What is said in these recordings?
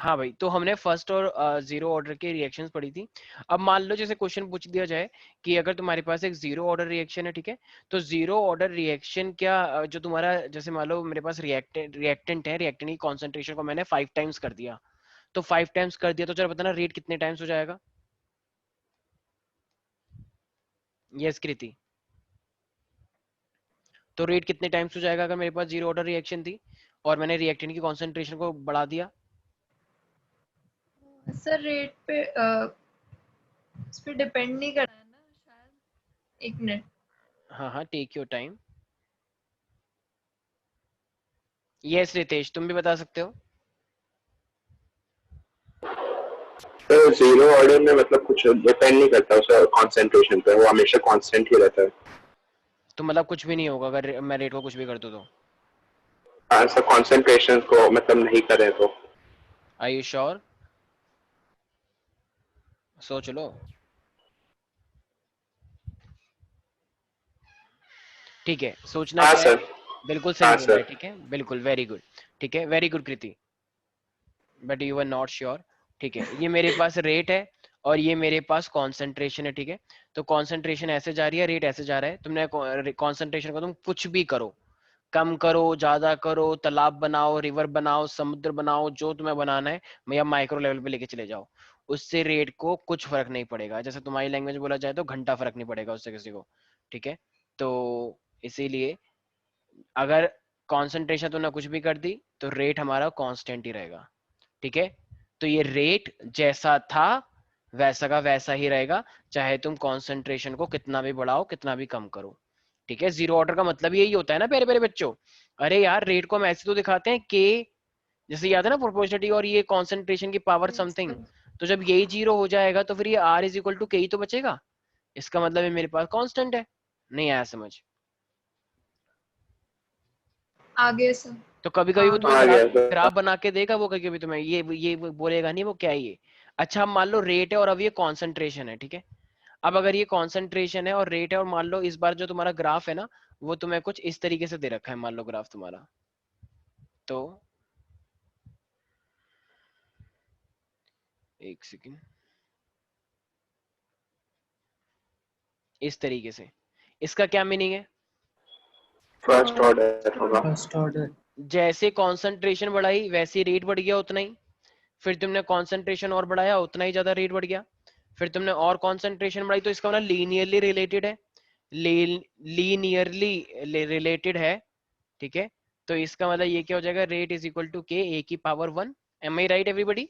हाँ भाई, तो हमने फर्स्ट और जीरो ऑर्डर के रिएक्शंस पढ़ी थी। अब मान लो जैसे क्वेश्चन पूछ दिया जाए कि अगर तुम्हारे पास एक जीरो ऑर्डर रिएक्शन है, ठीक है, तो जीरो ऑर्डर रिएक्शन क्या जो तुम्हारा, जैसे मान लो मेरे पास रिएक्टेंट है, रिएक्टेंट की कॉन्सेंट्रेशन को मैंने 5 टाइम्स कर दिया, तो 5 टाइम्स कर दिया तो चलो बताना रेट कितने टाइम्स हो जाएगा। यस कृति, तो रेट कितने टाइम्स हो जाएगा अगर मेरे पास जीरो ऑर्डर रिएक्शन थी और मैंने रिएक्टेंट की कॉन्सेंट्रेशन को बढ़ा दिया। सर रेट पे इस पे डिपेंड नहीं करता है ना शायद। एक मिनट। हाँ हाँ, take your time. Yes Ritesh, तुम भी बता सकते हो। तो जीरो ऑर्डर में मतलब कुछ डिपेंड नहीं करता उसका कंसंट्रेशन पे, वो हमेशा कांस्टेंट ही रहता है। तो मतलब कुछ भी नहीं होगा अगर मैं रेट को कुछ भी कर दूं तो। ऐसा कंसंट्रेशन को मतलब नहीं करें तो। Are you sure? सोच लो। ठीक है, सोचना हाँ क्या है। सर। बिल्कुल सही हाँ बोल रहे सर। हैं, ठीक है, बिल्कुल वेरी गुड। ठीक है, very good Kriti, but you are not sure. ठीक है, ये मेरे पास रेट है और ये मेरे पास कॉन्सेंट्रेशन है, ठीक है। तो कॉन्सेंट्रेशन ऐसे जा रही है, रेट ऐसे जा रहा है। तुमने कॉन्सेंट्रेशन को तुम कुछ भी करो, कम करो, ज्यादा करो, तालाब बनाओ, रिवर बनाओ, समुद्र बनाओ, जो तुम्हें बनाना है, या माइक्रो लेवल पे लेके चले जाओ, उससे रेट को कुछ फर्क नहीं पड़ेगा। जैसे तुम्हारी लैंग्वेज बोला जाए तो घंटा फर्क नहीं पड़ेगा उससे किसी को। ठीक है, तो इसीलिए अगर कॉन्सेंट्रेशन तुमने कुछ भी कर दी तो रेट हमारा कांस्टेंट ही रहेगा। ठीक है, तो ये रेट जैसा था वैसा का वैसा ही रहेगा, चाहे तुम कॉन्सेंट्रेशन को कितना भी बढ़ाओ कितना भी कम करो। ठीक है, जीरो ऑर्डर का मतलब यही होता है ना प्यारे प्यारे बच्चों। अरे यार, रेट को हम ऐसे तो दिखाते हैं के, जैसे याद है ना प्रोपोर्शनलिटी और ये कॉन्सेंट्रेशन की पावर समथिंग। तो जब यही जीरो हो जाएगा तो फिर ये आर इज इक्वल टू के ही तो बचेगा। इसका मतलब है मेरे पास कांस्टेंट है। नहीं आया समझ? आगे सर। तो कभी कभी वो हाँ तुम्हें आ ग्राफ गया सर। ग्राफ बना के देगा, वो कभी कभी तुम्हें ये वो बोलेगा नहीं वो क्या है ये। अच्छा, अब मान लो रेट है और अब ये कॉन्सेंट्रेशन है, ठीक है। अब अगर ये कॉन्सेंट्रेशन है और रेट है और मान लो इस बार जो तुम्हारा ग्राफ है ना, वो तुम्हें कुछ इस तरीके से दे रखा है, मान लो ग्राफ तुम्हारा, तो एक सेकेंड, इस तरीके से। इसका क्या मीनिंग है? फर्स्ट ऑर्डर होगा। First order. जैसे कॉन्सेंट्रेशन बढ़ाई वैसे रेट बढ़ गया उतना ही, फिर तुमने कॉन्सेंट्रेशन और बढ़ाया उतना ही ज्यादा रेट बढ़ गया, फिर तुमने और कॉन्सेंट्रेशन बढ़ाई, तो इसका मतलब लीनियरली रिलेटेड है, लीनियरली रिलेटेड है। ठीक है, तो इसका मतलब ये क्या हो जाएगा, रेट इज इक्वल टू के ए की power 1। M I right everybody?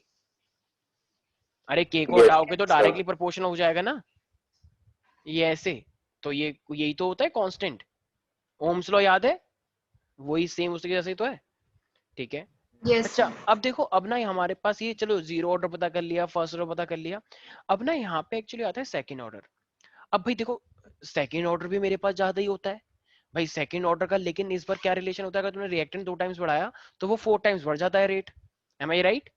अरे के को यस हटाओगे तो सर। डायरेक्टली प्रोपोर्शनल हो जाएगा ना, ये ऐसे। तो ये यही तो होता है कांस्टेंट। ओम्स लॉ याद है? वही सेम उसके जैसे ही तो है। ठीक है। यस अच्छा, सर। अब देखो, अब ना हमारे पास ये, चलो जीरो ऑर्डर पता कर लिया, फर्स्ट ऑर्डर पता कर लिया। अब ना यहाँ पे एक्चुअली आता है सेकंड ऑर्डर। अब भाई देखो, सेकंड ऑर्डर भी मेरे पास ज्यादा ही होता है भाई सेकंड ऑर्डर का, लेकिन इस बार क्या रिलेशन होता है, अगर तुमने रिएक्टेंट 2 टाइम्स बढ़ाया तो वो 4 टाइम्स बढ़ जाता है रेट। M I right?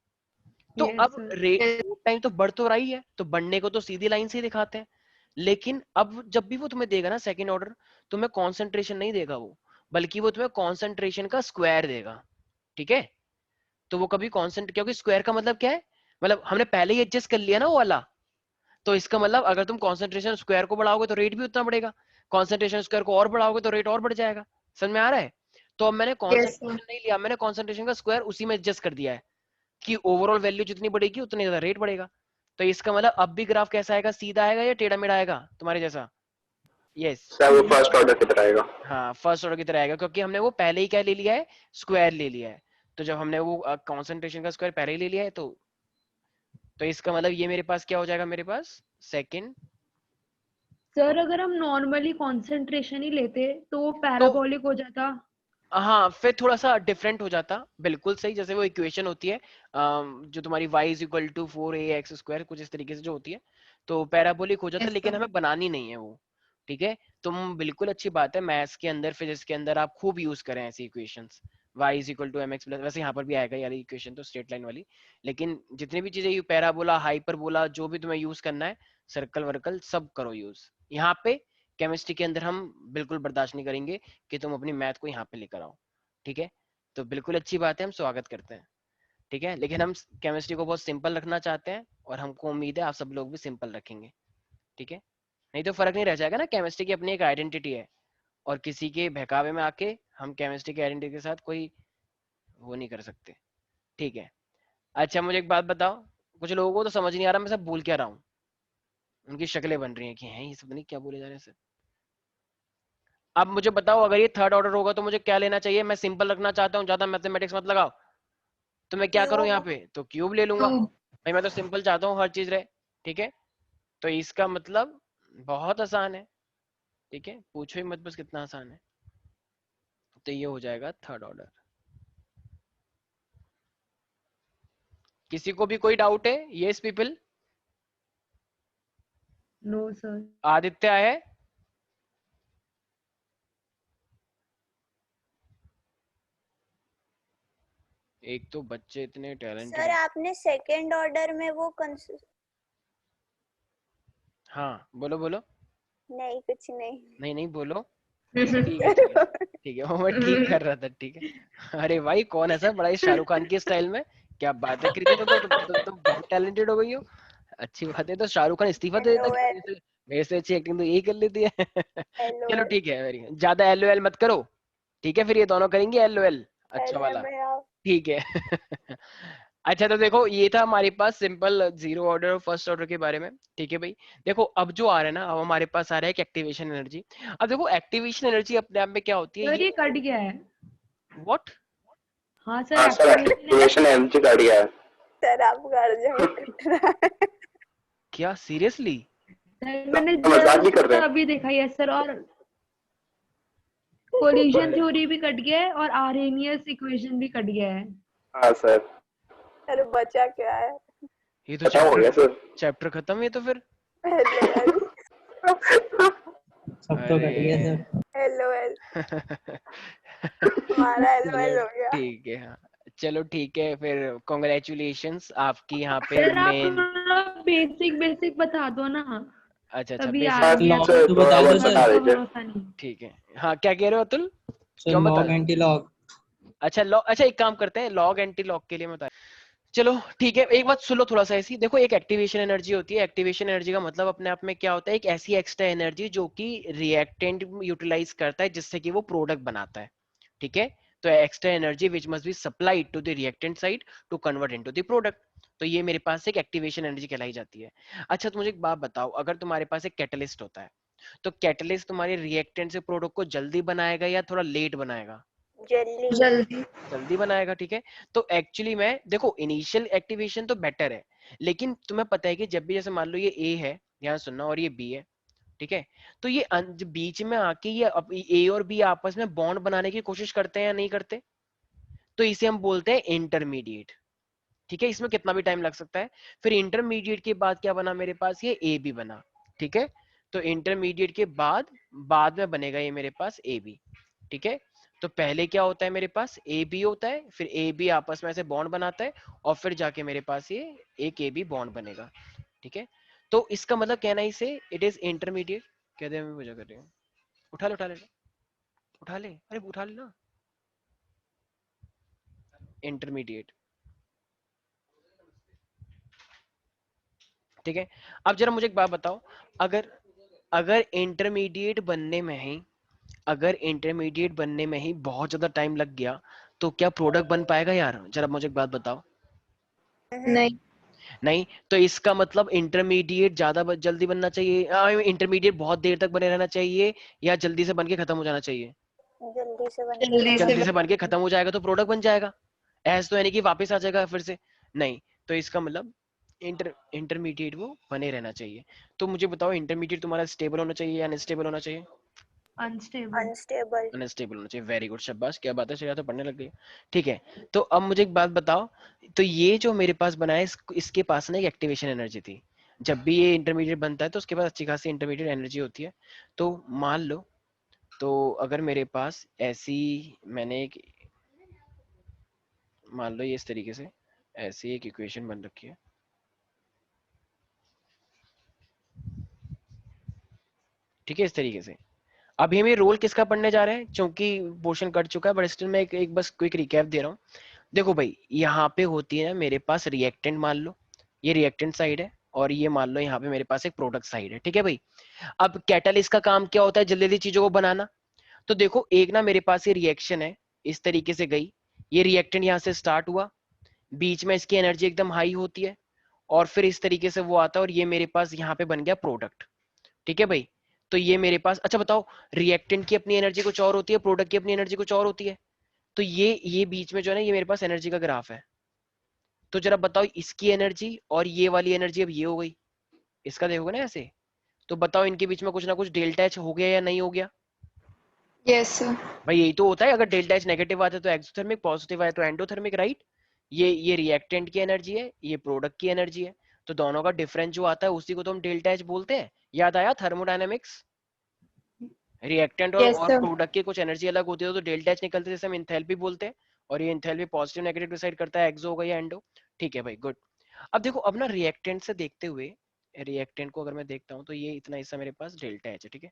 तो यस अब सर। रेट 4 टाइम तो बढ़ तो रही है, तो बढ़ने को तो सीधी लाइन से ही दिखाते हैं। लेकिन अब जब भी वो तुम्हें देगा ना सेकंड ऑर्डर, तुम्हें कॉन्सेंट्रेशन नहीं देगा वो, बल्कि वो तुम्हें कॉन्सेंट्रेशन का स्क्वायर देगा। ठीक है, तो वो कभी कांस्टेंट, क्योंकि स्क्वायर का मतलब क्या है, मतलब हमने पहले ही एडजस्ट कर लिया ना वो वाला। तो इसका मतलब अगर तुम कॉन्सेंट्रेशन स्क्वायर को बढ़ाओगे तो रेट भी उतना बढ़ेगा, कॉन्सेंट्रेशन स्क्वायर को और बढ़ाओगे तो रेट और बढ़ जाएगा। समझ में आ रहा है? तो अब मैंने यस सर। कॉन्सेंट्रेशन नहीं लिया, मैंने कॉन्सेंट्रेशन का स्क्वायर उसी में एडजस्ट कर दिया है कि ओवरऑल वैल्यू जितनी बढ़ेगी उतनी ज्यादा रेट बढ़ेगा। तो इसका मतलब अब भी ग्राफ कैसा आएगा, सीधा आएगा या टेढ़ा मेढ़ा आएगा तुम्हारे जैसा? यस। सर वो फर्स्ट ऑर्डर की तरह आएगा। हाँ, फर्स्ट ऑर्डर की तरह आएगा, क्योंकि हमने वो पहले ही क्या ले लिया है, स्क्वायर ले लिया है। तो जब हमने वो कॉन्सेंट्रेशन का स्क्वायर पहले ही ले लिया है, तो इसका मतलब ये मेरे पास क्या हो जाएगा, मेरे पास सेकंड। सर अगर हम नॉर्मली कंसंट्रेशन ही लेते तो वो तो पैराबोलिक हो जाता। हाँ, फिर थोड़ा सा डिफरेंट हो जाता, बिल्कुल सही। जैसे वो इक्वेशन होती है जो तुम्हारी y is equal to 4ax square, कुछ इस तरीके से जो होती है, तो पैराबोलिक हो जाता है, यस लेकिन सर। हमें बनानी नहीं है वो। ठीक है, तुम बिल्कुल, अच्छी बात है, मैथ्स के अंदर फिजिक्स के अंदर आप खूब यूज करें ऐसी equations. y is equal to mx plus, वैसे यहाँ पर भी आएगा यार इक्वेशन तो स्ट्रेट लाइन वाली। लेकिन जितनी भी चीजें, पैराबोला, हाइपरबोला, जो भी तुम्हें यूज करना है, सर्कल वर्कल सब करो यूज यहाँ पे। केमिस्ट्री के अंदर हम बिल्कुल बर्दाश्त नहीं करेंगे कि तुम अपनी मैथ को यहाँ पे लेकर आओ। ठीक है, तो बिल्कुल अच्छी बात है, हम स्वागत करते हैं। ठीक है, लेकिन हम केमिस्ट्री को बहुत सिंपल रखना चाहते हैं और हमको उम्मीद है आप सब लोग भी सिंपल रखेंगे। ठीक है, नहीं तो फर्क नहीं रह जाएगा ना, केमिस्ट्री की अपनी एक आइडेंटिटी है और किसी के बहकावे में आके हम केमिस्ट्री की आइडेंटिटी के साथ कोई वो नहीं कर सकते। ठीक है, अच्छा मुझे एक बात बताओ, कुछ लोगों को तो समझ नहीं आ रहा मैं सब बोल क्या रहा हूँ, उनकी शक्लें बन रही हैं कि हैं ये सब नहीं क्या बोले जा रहे हैं सर। अब मुझे बताओ, अगर ये थर्ड ऑर्डर होगा तो मुझे क्या लेना चाहिए? मैं सिंपल रखना चाहता हूँ, ज्यादा मैथमेटिक्स मत लगाओ, तो मैं क्या करूँ यहाँ पे? तो क्यूब ले लूंगा क्यूब। भाई, मैं तो सिंपल चाहता हूँ हर चीज रहे। ठीक है, तो इसका मतलब बहुत आसान है। ठीक है, पूछो ही मत बस कितना आसान है। तो ये हो जाएगा थर्ड ऑर्डर। किसी को भी कोई डाउट है? Yes people? No sir. Aditya है? एक तो बच्चे इतने टैलेंटेड सर हैं। आपने सेकंड ऑर्डर में वो हाँ बोलो बोलो। नहीं कुछ नहीं। नहीं नहीं बोलो। ठीक है ठीक है ठीक है, वो मैं ठीक कर रहा था। ठीक है, अरे भाई कौन ऐसा बड़ा ही शाहरुख खान के स्टाइल में, क्या बात है कृति, तुम तो बहुत टैलेंटेड हो गई हो। अच्छी बात है, तो शाहरुख खान इस्तीफा दे देता LOL कि मेरे से अच्छी एक्टिंग तो यही कर लेती है। चलो LOL ठीक है, वेरी ज्यादा एल मत करो। ठीक है, फिर ये दोनों करेंगे एल अच्छा वाला। LMAO। ठीक है। अच्छा तो देखो, ये था हमारे पास सिंपल जीरो ऑर्डर और फर्स्ट ऑर्डर के बारे में। ठीक है भाई, देखो अब जो आ रहा है ना, अब हमारे पास आ रहा है कि एक्टिवेशन एनर्जी। अब देखो एक्टिवेशन एनर्जी अपने आप में क्या होती है सर ये। ये कट गया है। व्हाट? हाँ सर, हाँ सर, एक्टिवेशन एक्टिवेशन एनर्जी काट गया है। सर आप घर जाए कट रहा है। क्या सीरियसली? सर मैंने मजाक भी कर जस्ट रहे हैं। अभी देखा है सर, और कोलिजन थ्योरी भी कट गया है और आर्हेनियस इक्वेशन भी कट गया है। हाँ सर, सर बचा क्या है? ये तो खत्म हो गया सर। चैप्टर खत्म है तो फिर। LOL सब तो कट गया अरे सर। LOL हमारा LOL चलो हो गया। ठीक है, हाँ चलो ठीक है फिर, कॉन्ग्रेचुलेशंस आपकी यहाँ पे सर आप मेन। थोड़ा बेसिक बेसिक बता दो ना, अच्छा अच्छा, कभी बेसिक। आ हाँ गया लॉग तो सर, तो फिर बता थोड़ा दो बहुत सर। बता का दीजिए। भरोसा नहीं। ठीक है, हाँ क्या कह रहे हो अतुल? सर क्यों बता लॉग रहे हो? Anti log. अच्छा लॉग, अच्छा एक काम करते हैं, लॉग एंटी लॉग के लिए मैं बता। चलो ठीक है, एक बात सुन लो थोड़ा सा ऐसी, देखो एक एक्टिवेशन एनर्जी होती है। एक्टिवेशन एनर्जी का मतलब अपने आप में क्या होता है, एक ऐसी एक्स्ट्रा एनर्जी जो कि रिएक्टेंट यूटिलाइज करता है जिससे कि वो प्रोडक्ट बनाता है। ठीक है, तो extra energy which must be supplied to the reactant side to convert into the product. तो ये मेरे पास एक एक्टिवेशन एनर्जी कहलाई जाती है। अच्छा तो मुझे एक बात बताओ, अगर तुम्हारे पास एक कैटलिस्ट होता है, तो कैटलिस्ट तुम्हारे रिएक्टेंट से प्रोडक्ट को जल्दी बनाएगा या थोड़ा लेट बनाएगा? जल्दी। जल्दी। जल्दी बनाएगा। ठीक है, तो एक्चुअली में देखो इनिशियल एक्टिवेशन तो बेटर है, लेकिन तुम्हें पता है कि जब भी जैसे मान लो ये ए है, ध्यान सुनना, और ये बी है। ठीक है, तो ये बीच में आके ये ए और बी आपस में बॉन्ड बनाने की कोशिश करते हैं या नहीं करते? तो इसे हम बोलते हैं इंटरमीडिएट। ठीक है, इसमें कितना भी टाइम लग सकता है। फिर इंटरमीडिएट के बाद क्या बना मेरे पास, ये ए बी बना। ठीक है, तो इंटरमीडिएट के बाद बाद में बनेगा ये मेरे पास ए बी। ठीक है, तो पहले क्या होता है मेरे पास, ए बी होता है, फिर ए बी आपस में ऐसे बॉन्ड बनाता है, और फिर जाके मेरे पास ये एक ए बी बॉन्ड बनेगा। ठीक है, तो इसका मतलब कहना ही से इट इज इंटरमीडिएट। कह दे मैं पूजा कर रही हूँ, उठा ले उठा ले उठा ले, अरे उठा ले ना। इंटरमीडिएट। ठीक है, अब जरा मुझे एक बात बताओ, अगर अगर इंटरमीडिएट बनने में ही अगर इंटरमीडिएट बनने में ही बहुत ज्यादा टाइम लग गया, तो क्या प्रोडक्ट बन पाएगा यार? जरा मुझे एक बात बताओ। नहीं। नहीं, तो इसका मतलब इंटरमीडिएट ज्यादा जल्दी बनना चाहिए, इंटरमीडिएट बहुत देर तक बने रहना चाहिए, या जल्दी से बन के खत्म हो जाना चाहिए? जल्दी से बन के जल्दी खत्म से जल्दी से बन के खत्म हो जाएगा तो प्रोडक्ट बन जाएगा, ऐसा तो यानी कि वापस आ जाएगा फिर से? नहीं, तो इसका मतलब इंटरमीडिएट वो बने रहना चाहिए। तो मुझे बताओ, इंटरमीडिएट तुम्हारा स्टेबल होना चाहिए या अनस्टेबल होना चाहिए? अनस्टेबल। अनस्टेबल। अनस्टेबल होना चाहिए। वेरी गुड, शाबाश, क्या बात है, चलिए तो पढ़ने लग गई। ठीक है, तो अब मुझे एक बात बताओ, तो ये जो मेरे पास बना है, इसके पास ना एक एक्टिवेशन एनर्जी थी। जब भी ये इंटरमीडिएट बनता है तो उसके पास अच्छी खासी इंटरमीडिएट एनर्जी होती है। तो मान लो, तो अगर मेरे पास ऐसी, मैंने एक, मान लो ये इस तरीके से ऐसी एक इक्वेशन बन रखी है। ठीक है, इस तरीके से। अभी हम ये रोल किसका पढ़ने जा रहे हैं, क्योंकि पोर्शन कट चुका है, बट स्टिल मैं एक बस क्विक रिकैप दे रहा हूँ। देखो भाई यहाँ पे होती है ना मेरे पास रिएक्टेंट, मान लो ये रिएक्टेंट साइड है और ये मान लो यहाँ पे मेरे पास एक प्रोडक्ट साइड है, ठीक है भाई। अब कैटलिस्ट का काम क्या होता है, जल्दी जल्दी चीजों को बनाना। तो देखो एक ना मेरे पास ये रिएक्शन है, इस तरीके से गई, ये रिएक्टेंट यहाँ से स्टार्ट हुआ, बीच में इसकी एनर्जी एकदम हाई होती है और फिर इस तरीके से वो आता है और ये मेरे पास यहाँ पे बन गया प्रोडक्ट, ठीक है भाई। तो ये मेरे पास, अच्छा बताओ, रिएक्टेंट की अपनी एनर्जी कुछ और होती है, प्रोडक्ट की अपनी एनर्जी कुछ और होती है। तो ये बीच में जो है ना, ये मेरे पास एनर्जी का ग्राफ है। तो जरा बताओ इसकी एनर्जी और ये वाली एनर्जी अब ये हो गई, इसका देखोगे ना ऐसे, तो बताओ इनके बीच में कुछ ना कुछ डेल्टा एच हो गया या नहीं हो गया। Yes sir. भाई यही तो होता है, अगर डेल्टा एच नेगेटिव आता है तो एक्सोथर्मिक, पॉजिटिव आए तो एंडोथर्मिक, राइट। ये रिएक्टेंट की एनर्जी है, ये प्रोडक्ट की एनर्जी है, तो दोनों का डिफरेंस जो आता है उसी को तो हम डेल्टा एच बोलते हैं। याद आया थर्मोडायनेमिक्स, रिएक्टेंट यस और सर। प्रोडक्ट की कुछ एनर्जी अलग होती है तो डेल्टा एच निकलते हैं, जैसे हम इंथैल्पी बोलते हैं। और ये इंथैल्पी पॉजिटिव नेगेटिव डिसाइड करता है, एक्सो होगा या एंडो, ठीक है भाई, गुड। अब देखो अब ना रिएक्टेंट से देखते हुए, रिएक्टेंट को अगर मैं देखता हूँ तो ये इतना हिस्सा मेरे पास डेल्टा एच है, ठीक है।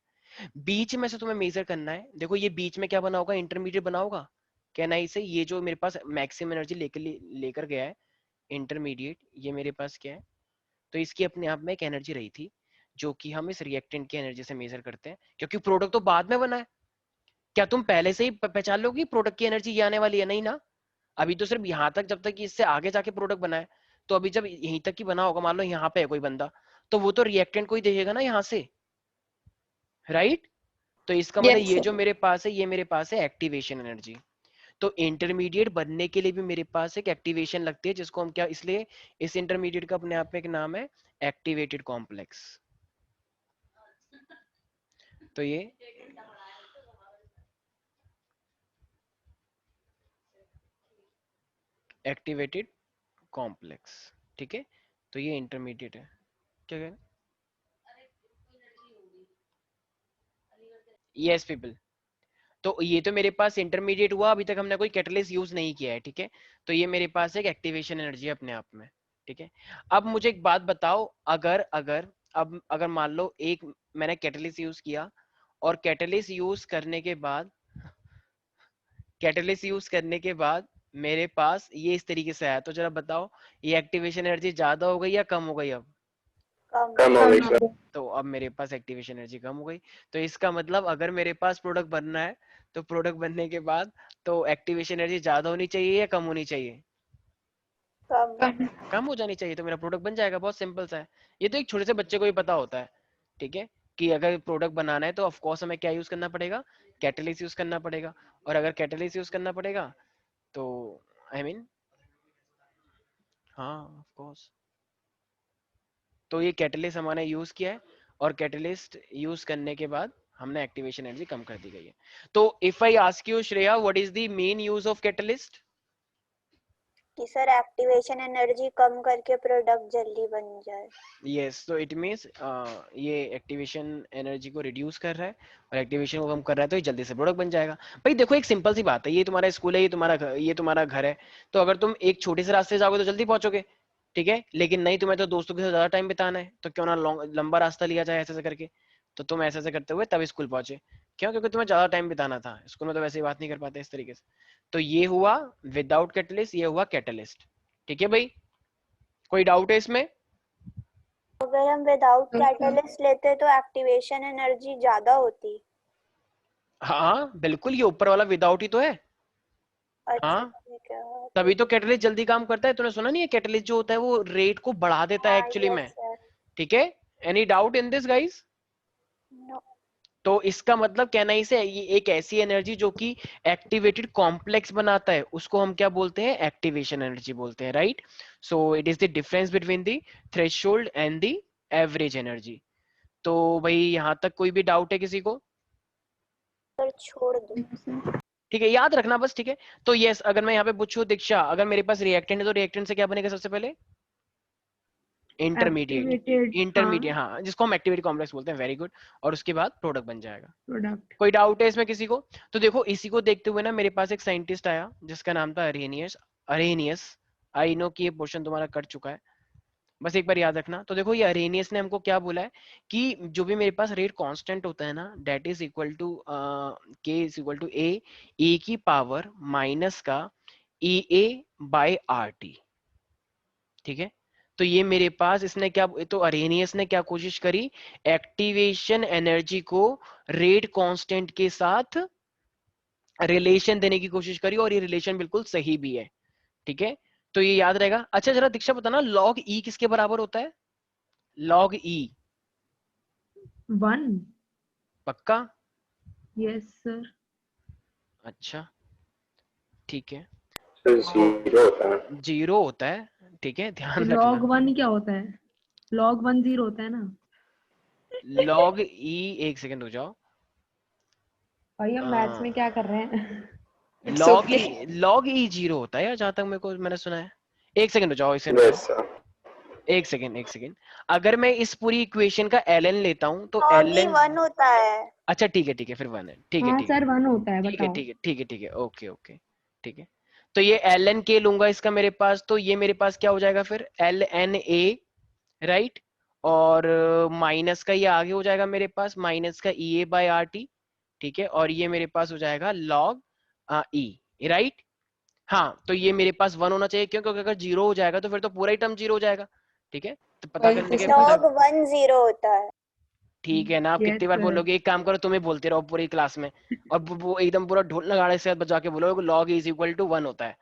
बीच में से तुम्हें मेजर करना है, देखो ये बीच में क्या बना होगा, इंटरमीडिएट बना होगा। कहना इसे, ये जो मेरे पास मैक्सिमम एनर्जी लेकर गया है इंटरमीडिएट, ये मेरे पास क्या है, तो इसकी अपने आप में एक एनर्जी रही थी जो कि हम इस रिएक्टेंट की एनर्जी से मेजर करते हैं, क्योंकि प्रोडक्ट तो बाद में बना है। क्या तुम पहले से ही पहचान लोगे प्रोडक्ट की एनर्जी ये आने वाली है, नहीं ना। अभी तो सिर्फ यहाँ तक, जब तक कि इससे आगे जाके प्रोडक्ट बना है। तो अभी जब यहीं तक की बना होगा, मान लो यहाँ पे है कोई बंदा, तो वो तो रिएक्टेंट को ही देखेगा ना यहाँ से, राइट। तो इसका मतलब यस ये जो सर। मेरे पास है, ये मेरे पास है एक्टिवेशन एनर्जी। तो इंटरमीडिएट बनने के लिए भी मेरे पास एक एक्टिवेशन लगती है, जिसको हम क्या, इसलिए इस इंटरमीडिएट का अपने आप में एक नाम है एक्टिवेटेड कॉम्प्लेक्स। तो ये एक्टिवेटेड कॉम्प्लेक्स, ठीक है। तो ये इंटरमीडिएट है, क्या कह, यस पीपल। तो ये तो मेरे पास इंटरमीडिएट हुआ, अभी तक हमने कोई कैटलिस्ट यूज नहीं किया है, ठीक है। तो ये मेरे पास एक एक्टिवेशन एनर्जी अपने आप में, ठीक है। अब मुझे एक बात बताओ, अगर अगर अब अगर मान लो एक मैंने कैटलिस्ट यूज किया और कैटलिस्ट यूज करने के बाद, कैटलिस्ट यूज करने के बाद मेरे पास ये इस तरीके से आया, तो जरा बताओ ये एक्टिवेशन एनर्जी ज्यादा हो गई या कम हो गई अब। कम हो गई सर। तो अब मेरे पास एक्टिवेशन एनर्जी कम हो गई। तो इसका मतलब अगर मेरे पास प्रोडक्ट बनना है, तो प्रोडक्ट बनने के बाद तो एक्टिवेशन एनर्जी ज्यादा होनी चाहिए या कम होनी चाहिए। कम। कम हो जानी चाहिए, तो मेरा प्रोडक्ट बन जाएगा, बहुत सिंपल सा है। ये तो एक छोटे से बच्चे को ही पता होता है, ठीक है, कि अगर प्रोडक्ट बनाना है तो ऑफ कोर्स हमें क्या यूज करना पड़ेगा, कैटलिस्ट यूज करना पड़ेगा। और अगर कैटलिस्ट यूज करना पड़ेगा तो आई मीन, हाँ ऑफ कोर्स। तो ये कैटलिस्ट हमने यूज किया है और कैटलिस्ट यूज करने के बाद हमने एक्टिवेशन एनर्जी कम कर दी गई है। तो if I ask you Shreya, what is the main use of catalyst. कि सर एक्टिवेशन एनर्जी कम करके प्रोडक्ट जल्दी बन जाए। यस, तो इट मींस ये एक्टिवेशन एनर्जी को रिड्यूस कर रहा है और एक्टिवेशन को कम कर रहा है, तो ये जल्दी से प्रोडक्ट बन जाएगा। भाई देखो एक सिंपल सी बात है, ये तुम्हारा स्कूल है, ये तुम्हारा घर है। तो अगर तुम एक छोटे से रास्ते से जाओगे तो जल्दी पहुंचोगे, ठीक है। लेकिन नहीं, तुम्हें तो दोस्तों के साथ ज्यादा टाइम बिताना है, तो क्यों ना लंबा रास्ता लिया जाए ऐसे ऐसे करके। तो तुम ऐसे ऐसे करते हुए तब स्कूल पहुंचे, क्यों, क्योंकि तुम्हें ज्यादा टाइम बिताना था, स्कूल में तो वैसे ही बात नहीं कर पाते इस तरीके से। तो ये हुआ विदाउट कैटलिस्ट, ये हुआ कैटलिस्ट, ठीक है भाई। कोई डाउट है इसमें। अगर हम विदाउट कैटलिस्ट लेते तो एक्टिवेशन एनर्जी ज्यादा होती। हाँ बिल्कुल, ये ऊपर वाला विदाउट ही तो है। अच्छा हाँ, ठीक है। तभी तो कैटलिस्ट जल्दी काम करता है। तूने सुना नहीं है, कैटलिस्ट जो होता है वो रेट को बढ़ा देता है हाँ एक्चुअली में, यस सर। ठीक है। Any doubt in this guys. No. तो इसका मतलब कहना ही से, ये एक ऐसी एनर्जी जो कि एक्टिवेटेड कॉम्प्लेक्स बनाता है, उसको हम क्या बोलते हैं, एक्टिवेशन एनर्जी बोलते हैं, right. So it is the difference between the threshold and the average energy. तो भाई यहाँ तक कोई भी डाउट है किसी को। सर छोड़ दो। ठीक है, याद रखना बस, ठीक है। तो यस, अगर मैं यहाँ पे पूछूं दीक्षा, अगर मेरे पास रिएक्टेंट है तो रिएक्टेंट से क्या बनेगा सबसे पहले, इंटरमीडिएट। एक्टिवेटेड, इंटरमीडिएट, हाँ, जिसको हम एक्टिविटी कॉम्प्लेक्स बोलते हैं, वेरी गुड। और उसके बाद प्रोडक्ट बन जाएगा। प्रोडक्ट। कोई डाउट है इसमें किसी को। तो देखो इसी को देखते हुए ना मेरे पास एक साइंटिस्ट आया जिसका नाम था अरेनियस। अरेनियस, आई नो कि ये क्वेश्चन तुम्हारा कट चुका है, बस एक बार याद रखना। तो देखो ये अरेनियस ने हमको क्या बोला है कि जो भी मेरे पास रेट कांस्टेंट होता है ना, दैट इज इक्वल टू के इज इक्वल टू ए की पावर माइनस का EA/RT, ठीक है। तो ये मेरे पास इसने क्या, तो अरेनियस ने क्या कोशिश करी, एक्टिवेशन एनर्जी को रेट कांस्टेंट के साथ रिलेशन देने की कोशिश करी, और ये रिलेशन बिल्कुल सही भी है, ठीक है। तो ये याद रहेगा। अच्छा जरा दीक्षा बताना, लॉग ई किसके बराबर होता है? लॉग ई 1। पक्का? Yes sir. अच्छा ठीक है, सर जीरो होता है। जीरो होता है, ठीक है, तो ध्यान रखना। log 1 क्या होता है? log 1 0 होता है ना? लॉग ई, एक सेकंड रुक जाओ, भाई हम मैथ्स में क्या कर रहे हैं? It's log okay. E, log E zero होता है यार, जहां तक मेरे को मैंने सुना है। एक सेकंड रुक जाओ, इसे रुक यस जाओ, सर। एक सेकंड एक सेकंड। अगर मैं इस पूरी इक्वेशन का ln लेता हूं तो log ही ln, 1 होता है। अच्छा ठीक है फिर 1 है, ठीक है हाँ ठीक है सर 1 होता है, ठीक है बताओ। ठीक है ठीक है ठीक है, ओके ओके, ठीक है। तो ये ln के लूंगा इसका मेरे पास, तो ये मेरे पास क्या हो जाएगा फिर, ln a, राइट। और माइनस का ये आगे हो जाएगा मेरे पास, माइनस का EA/RT, ठीक है। और ये मेरे पास हो जाएगा log e, राइट। हाँ तो ये मेरे पास 1 होना चाहिए, क्यों? क्योंकि अगर जीरो हो जाएगा तो फिर तो पूरा ही टर्म जीरो हो जाएगा, ठीक है। तो पता वही करने तो के सर। log 1 0 होता है। ठीक है ना, आप यस कितनी बार सर। बोलोगे, एक काम करो तुम्हें बोलते रहो पूरी क्लास में, और वो एकदम पूरा ढोल नगाड़े से बजा के बोलोगे log इज इक्वल टू 1 होता है,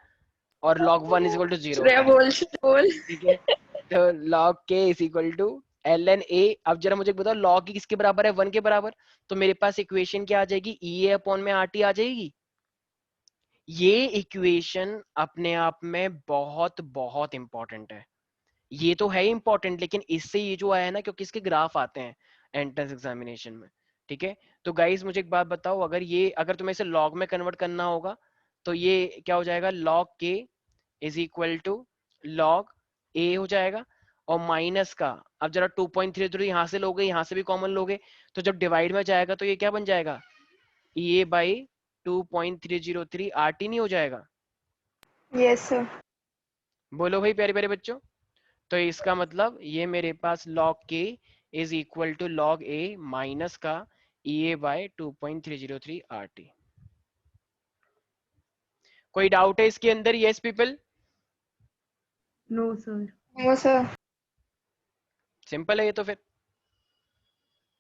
और log 1 is equal to 0 Shreya होता है, बोल, श्रेया बोल। ठीक है। तो log k is equal to ln a। अब जरा मुझे बताओ log किसके बराबर है, 1 के बराबर। तो मेरे पास इक्वेशन क्या आ जाएगी, EA/RT आ जाएगी। ये इक्वेशन अपने आप में बहुत बहुत इंपॉर्टेंट है, ये तो है इंपॉर्टेंट, लेकिन इससे ये जो आया है ना, क्योंकि इसके ग्राफ आते हैं एंट्रेंस एग्जामिनेशन में, ठीक है। तो गाइस मुझे एक बात बताओ, अगर ये, अगर तुम्हें इसे लॉग में कन्वर्ट करना होगा तो ये क्या हो जाएगा, log k is equal to log a हो जाएगा। और माइनस का, अब जरा 2.33 यहाँ से लोगे, यहाँ से भी कॉमन लोगे, तो जब डिवाइड में जाएगा तो ये क्या बन जाएगा, EA/2.303 RT नहीं हो जाएगा? Yes sir. बोलो भाई प्यारे प्यारे बच्चों। तो इसका मतलब ये मेरे पास log k is equal to log a minus का EA/2.303 RT। कोई डाउट है इसके अंदर? Yes people? No sir. No sir. Simple है ये तो फिर,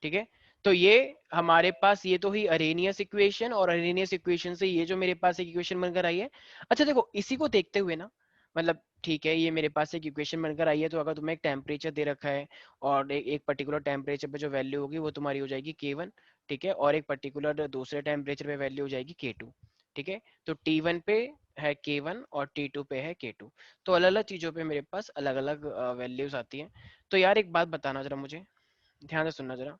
ठीक है। तो ये हमारे पास, ये तो ही अरेनियस इक्वेशन, और अरेनियस इक्वेशन से ये जो मेरे पास एक इक्वेशन बनकर आई है। अच्छा देखो, इसी को देखते हुए ना, मतलब ठीक है, ये मेरे पास एक इक्वेशन बनकर आई है, तो अगर तुम्हें एक टेम्परेचर दे रखा है, और एक पर्टिकुलर टेम्परेचर पे जो वैल्यू होगी वो तुम्हारी हो जाएगी K1, ठीक है, और एक पर्टिकुलर दूसरे टेम्परेचर पे वैल्यू हो जाएगी K2, ठीक है। तो T1 पे है K1 और T2 पे है K2, तो अलग अलग चीजों पे मेरे पास अलग अलग वैल्यूज आती हैं। तो यार एक बात बताना जरा मुझे, ध्यान से सुनना जरा।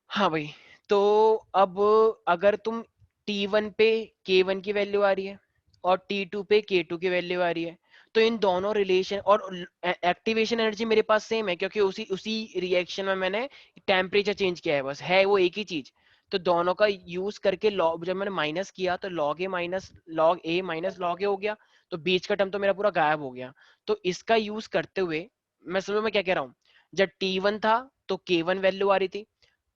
हाँ भाई, तो अब अगर तुम T1 पे K1 की वैल्यू आ रही है, और T2 पे K2 की वैल्यू आ रही है, तो इन दोनों रिलेशन, और एक्टिवेशन एनर्जी मेरे पास सेम है, क्योंकि उसी उसी रिएक्शन में मैंने टेम्परेचर चेंज किया है, बस है वो एक ही चीज। तो दोनों का यूज करके लॉग, जब मैंने माइनस किया तो log a minus log a हो गया, तो बीच का टर्म तो मेरा पूरा गायब हो गया। तो इसका यूज करते हुए, मैं समझ में क्या कह रहा हूँ, जब T1 था तो K1 वैल्यू आ रही थी,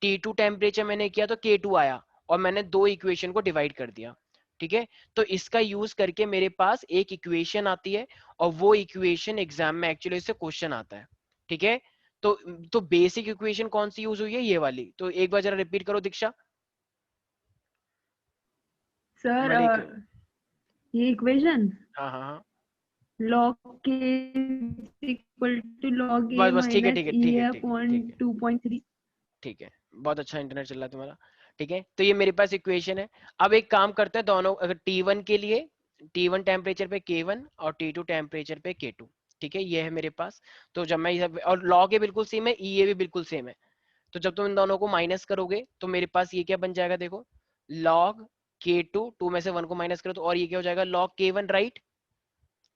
T2 टेम्परेचर मैंने किया तो K2 आया, और मैंने दो इक्वेशन को डिवाइड कर दिया, ठीक है। तो इसका यूज करके मेरे पास एक इक्वेशन आती है, और वो इक्वेशन एग्जाम में एक्चुअली इससे क्वेश्चन आता है, ठीक है। तो बेसिक इक्वेशन कौन सी यूज हुई है, ये वाली, तो एक बार जरा रिपीट करो दीक्षा। सर वाली ये इक्वेशन हाँ हाँ हाँ, log k equal to log a बस बस ठीक है माइनस ठीक है e ठीक है ठीक है अपॉन ठीक है 2.3। ठीक है, बहुत अच्छा इंटरनेट चल रहा है तुम्हारा, ठीक है। तो ये मेरे पास इक्वेशन है। अब एक काम करते हैं, दोनों अगर T1 के लिए, T1 टेम्परेचर पे K1 और T2 टेम्परेचर पे K2, ठीक है, ये है मेरे पास। तो जब मैं ये, और log ए बिल्कुल सेम है, E ए भी बिल्कुल सेम है, तो जब तुम इन दोनों को माइनस करोगे तो मेरे पास ये क्या बन जाएगा, देखो log K2, 2 में से 1 को माइनस करो तो, और ये क्या हो जाएगा log K1, राइट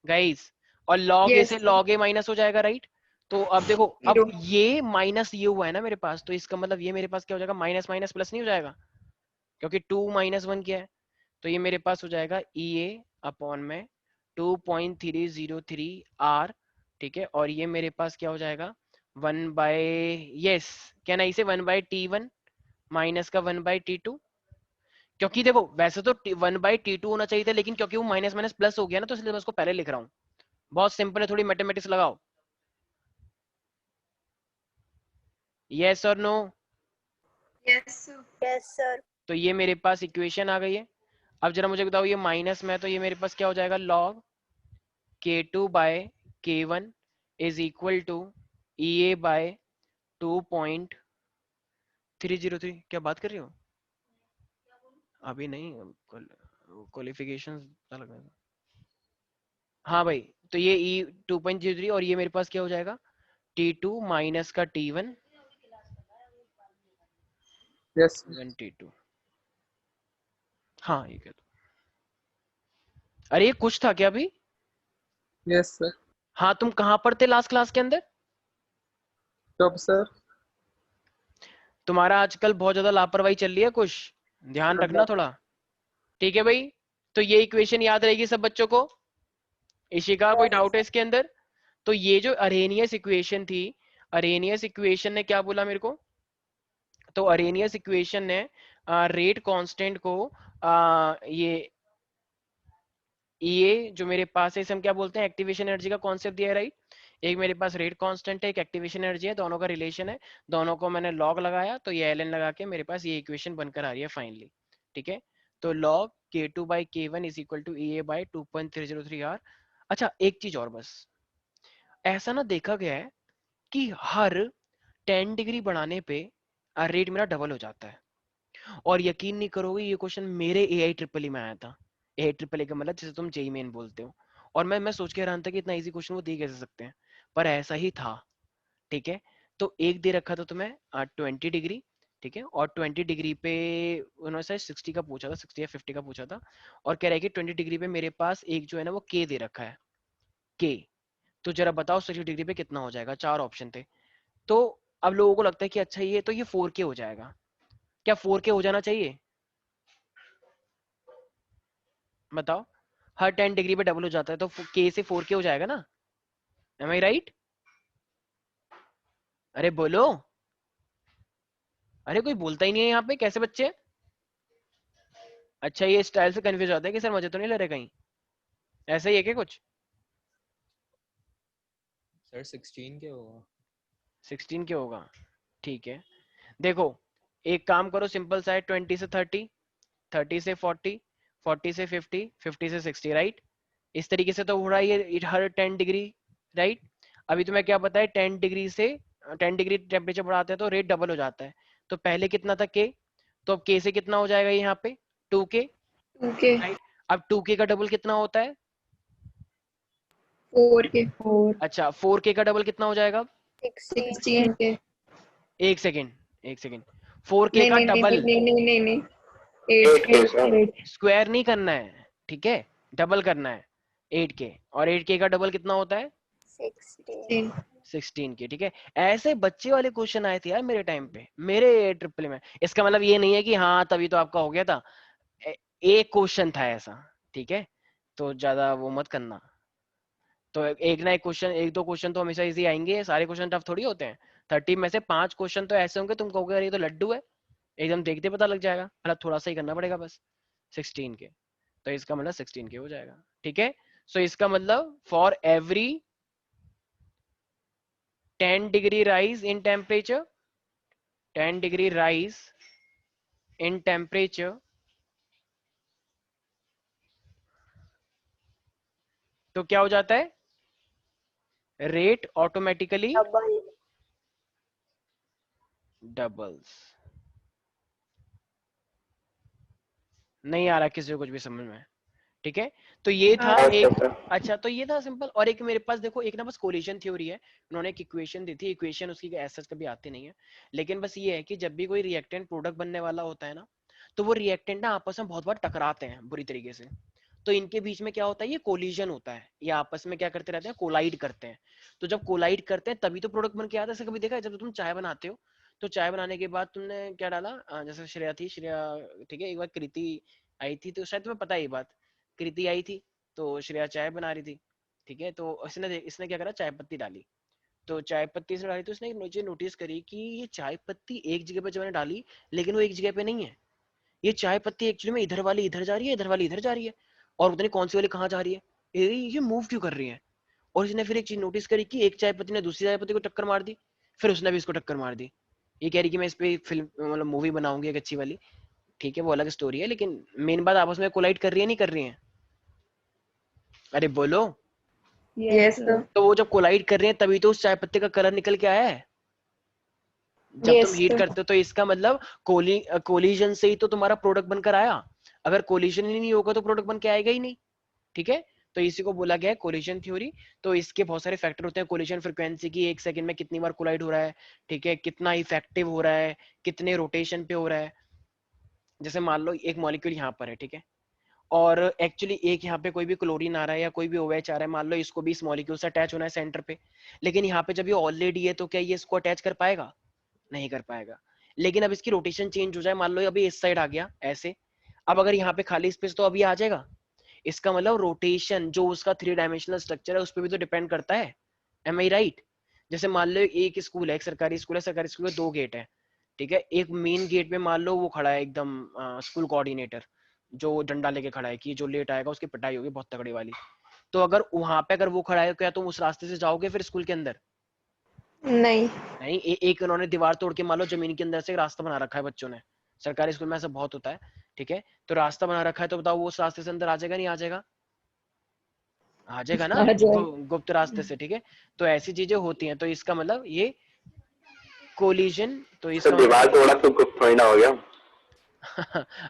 गाइस। और log ए यस से सर। log ए माइनस हो जाएगा, राइट। तो अब देखो, अब जीरो। ये माइनस ये हुआ है ना मेरे पास, तो इसका मतलब ये मेरे पास क्या हो जाएगा, माइनस माइनस प्लस नहीं हो जाएगा, क्योंकि 2 - 1 क्या है। तो ये मेरे पास हो जाएगा EA/में 2.303 R, ठीक है। और ये मेरे पास क्या हो जाएगा, 1 यस, क्या ना, इसे 1/T1 माइनस का 1/T2, क्योंकि देखो वैसे तो 1/T2 होना चाहिए था, लेकिन क्योंकि वो माइनस माइनस प्लस हो गया ना, तो इसलिए मैं उसको पहले लिख रहा हूँ। बहुत सिंपल है, थोड़ी मैथमेटिक्स लगाओ। यस और no? Yes sir. Yes sir. तो ये मेरे पास इक्वेशन आ गई है। अब जरा मुझे बताओ, ये माइनस में है तो ये मेरे पास क्या हो जाएगा, log K2/K1 is equal to EA/2.303। क्या बात कर रही हो? अभी नहीं, क्वालिफिकेशन पता लगा। हाँ भाई, तो ये E 2.03 और ये मेरे पास क्या हो जाएगा, T2 माइनस का T1 यस 1T2। हाँ ये क्या, अरे ये कुछ था क्या अभी? Yes sir. हाँ तुम कहाँ पर थे लास्ट क्लास के अंदर? कब सर? तुम्हारा आजकल बहुत ज्यादा लापरवाही चल रही है, कुछ ध्यान रखना थोड़ा, ठीक है भाई? तो ये इक्वेशन याद रहेगी सब बच्चों को? इशिका कोई डाउट है इसके अंदर? तो ये जो अरेनियस इक्वेशन थी, अरेनियस इक्वेशन ने क्या बोला मेरे को, तो अरेनियस इक्वेशन ने रेट कांस्टेंट को ये जो मेरे पास है इसे हम क्या बोलते हैं, एक्टिवेशन एनर्जी का कॉन्सेप्ट दिया है, राइट? एक मेरे पास रेट कांस्टेंट है, एक एक्टिवेशन एनर्जी है, दोनों का रिलेशन है, दोनों को मैंने लॉग लगाया तो ये एल एन लगा के मेरे पास ये इक्वेशन बनकर आ रही है फाइनली, ठीक है? तो log K2/K1 is equal to EA/2.303 R। अच्छा एक चीज और बस, ऐसा ना देखा गया है कि हर 10 डिग्री बढ़ाने पे रेट मेरा डबल हो जाता है। और यकीन नहीं करोगे, ये क्वेश्चन मेरे AI ट्रिपल ई में आया था। AI ट्रिपल ई का मतलब जिसे तुम जेई मेन बोलते हो। और मैं सोच के हैरान था कि इतना इजी क्वेश्चन वो दे कैसे सकते हैं, पर ऐसा ही था, ठीक है? तो एक दे रखा था तुम्हें 20 डिग्री, ठीक है? और 20 डिग्री पे उन्होंने शायद 60 का पूछा था, 60 या 50 का पूछा था, और कह रहा है कि 20 डिग्री पे मेरे पास एक जो है ना वो के दे रखा है, के। तो जरा बताओ 60 डिग्री पे कितना हो जाएगा, चार ऑप्शन थे। तो अब लोगों को लगता है कि अच्छा ये तो ये 4K हो जाएगा। क्या 4K हो जाना चाहिए? बताओ, हर 10 डिग्री पे डबल हो जाता है तो के से 4K हो जाएगा ना, एम आई राइट? अरे बोलो, अरे कोई बोलता ही नहीं है यहाँ पे, कैसे बच्चे? अच्छा ये स्टाइल से कंफ्यूज होता है कि सर मुझे तो नहीं लग रहा कहीं, ऐसा ही है क्या कुछ? सर 16 के होगा। 16 के होगा, ठीक है। देखो एक काम करो, सिंपल सा है, 20 से 30, 30 से 40, 40 से 50, 50 से 60, राइट? इस तरीके से तो हो रहा है ये हर 10 डिग्री, राइट? अभी तुम्हें क्या पता है, 10 डिग्री से 10 डिग्री टेम्परेचर बढ़ाते हैं तो रेट डबल हो जाता है। तो पहले कितना था के, तो अब के से कितना हो जाएगा यहाँ पे, 2K, 2K, राइट? अब 2K का डबल कितना होता है? 4K, अच्छा 4K का डबल कितना हो जाएगा? 16। 16K। एक सेकेंड, एक सेकेंड, 4K नहीं का नहीं नहीं डबल नहीं नहीं नहीं नहीं 8K 8K। सर। स्क्वायर नहीं करना है, ठीक है? डबल करना है 8K, और 8K का डबल कितना होता है? 16। 16K, ठीक है? ऐसे बच्चे वाले क्वेश्चन आए थे यार मेरे टाइम पे, मेरे ट्रिपल में। इसका मतलब ये नहीं है कि हाँ तभी तो आपका हो गया था, एक क्वेश्चन था ऐसा, ठीक है? तो ज्यादा वो मत करना। तो एक ना एक क्वेश्चन, एक दो क्वेश्चन तो हमेशा इजी आएंगे, सारे क्वेश्चन टफ थोड़ी होते हैं। 30 में से 5 क्वेश्चन तो ऐसे होंगे तुम कहोगे अरे ये तो लड्डू है, एकदम देखते पता लग जाएगा, मतलब थोड़ा सा ही करना पड़ेगा बस। 16K, तो इसका मतलब 16K हो जाएगा, ठीक है? सो इसका मतलब for every 10 degree rise in temperature, 10 degree rise in temperature, तो क्या हो जाता है, रेट ऑटोमेटिकली डबल। डबल्स। नहीं आ रहा किसी को कुछ भी समझ में, ठीक है? तो ये था अच्छा एक, सर। अच्छा तो ये था सिंपल। और एक मेरे पास देखो, एक ना बस कोलिजन थ्योरी है, उन्होंने एक इक्वेशन दी थी, इक्वेशन उसकी ऐसा कभी आती नहीं है, लेकिन बस ये है कि जब भी कोई रिएक्टेंट प्रोडक्ट बनने वाला होता है ना, तो वो रिएक्टेंट ना आपस में बहुत बार टकराते हैं बुरी तरीके से। तो इनके बीच में क्या होता है, ये कोलिजन होता है, ये आपस में क्या करते रहते हैं, कोलाइड करते हैं। तो जब कोलाइड करते हैं तभी तो प्रोडक्ट बन के आता है। ऐसा कभी देखा है, जब तुम चाय बनाते हो तो चाय बनाने के बाद तुमने क्या डाला, जैसे श्रेया थी, श्रेया, ठीक है, एक बार कृति आई थी, तो शायद तुम्हें पता है ये बात, कृति आई थी तो श्रेया चाय बना रही थी, ठीक है? तो इसने इसने क्या करा, चाय पत्ती डाली। तो चाय पत्ती से डाली तो उसने एक चीज नोटिस करी कि ये चाय पत्ती एक जगह पे जो मैंने डाली, लेकिन वो एक जगह पे नहीं है, ये चाय पत्ती एक्चुअली में इधर वाली इधर जा रही है, इधर वाली इधर जा रही है, और पता नहीं कौन सी वाली कहाँ जा रही है, ये मूव क्यों कर रही है। और इसने फिर एक चीज नोटिस करी कि एक चाय पत्ती ने दूसरी चाय पत्ती को टक्कर मार दी, फिर उसने भी इसको टक्कर मार दी। ये कह रही कि मैं इस पे फिल्म मतलब मूवी बनाऊंगी एक अच्छी वाली, ठीक है वो अलग स्टोरी है, लेकिन मेन बात आपस में कोलाइड कर रही है नहीं कर रही है, अरे बोलो। Yes sir. तो वो जब कोलाइड कर रहे हैं तभी तो उस चाय पत्ते का कलर निकल के आया है। जब तुम यस हीट सर। करते हो तो इसका मतलब कोलिजन से ही तो तुम्हारा प्रोडक्ट बनकर आया, अगर कोलिजन ही नहीं होगा तो प्रोडक्ट बन के आएगा ही नहीं, ठीक है। तो इसी को बोला गया है कोलिजन थ्योरी। तो इसके बहुत सारे फैक्टर होते हैं, कोलिजन फ्रीक्वेंसी की, एक सेकंड में कितनी बार कोलाइड हो रहा है, ठीक है, कितना इफेक्टिव हो रहा है, कितने रोटेशन पे हो रहा है। जैसे मान लो एक मॉलिक्यूल यहाँ पर है, ठीक है, और एक्चुअली एक यहाँ पे कोई भी क्लोरीन आ रहा है या कोई भी OH आ रहा है, मान लो इसको भी इस मॉलिक्यूल से अटैच होना है सेंटर पे, लेकिन यहाँ पे जब ये ऑलरेडी है तो क्या ये इसको अटैच कर पाएगा, नहीं कर पाएगा। लेकिन अब इसकी रोटेशन चेंज हो जाए, मान लो अभी इस साइड आ गया ऐसे, अब अगर यहाँ पे खाली स्पेस तो अभी आ जाएगा, इसका मतलब रोटेशन जो उसका 3 डायमेंशनल स्ट्रक्चर है उस पर भी तो डिपेंड करता है, एम आई राइट। जैसे मान लो एक स्कूल है, एक सरकारी स्कूल है, सरकारी स्कूल में 2 गेट है, ठीक है, एक मेन गेट पे मान लो वो खड़ा है एकदम स्कूल कोऑर्डिनेटर, जो डंडा लेके खड़ा है कि जो लेट आएगा उसकी पिटाई होगी बहुत तगड़ी वाली। तो अगर वहां पे अगर वो खड़ा है, क्या तुम उस रास्ते से जाओगे फिर स्कूल के अंदर? नहीं। नहीं, एक उन्होंने दीवार तोड़ के मान लो जमीन के अंदर से एक रास्ता बना रखा है बच्चों ने, सरकारी स्कूल में ऐसा बहुत होता है, ठीक है, तो रास्ता बना रखा है, तो बताओ वो उस रास्ते से अंदर आ जाएगा नहीं आ जाएगा? आ जाएगा ना, गुप्त रास्ते से, ठीक है। तो ऐसी चीजें होती हैं, तो इसका मतलब ये कोलिजन, तो सर इसका दीवार मतलब तोड़ा तो गुप्त थोड़ी ना हो गया।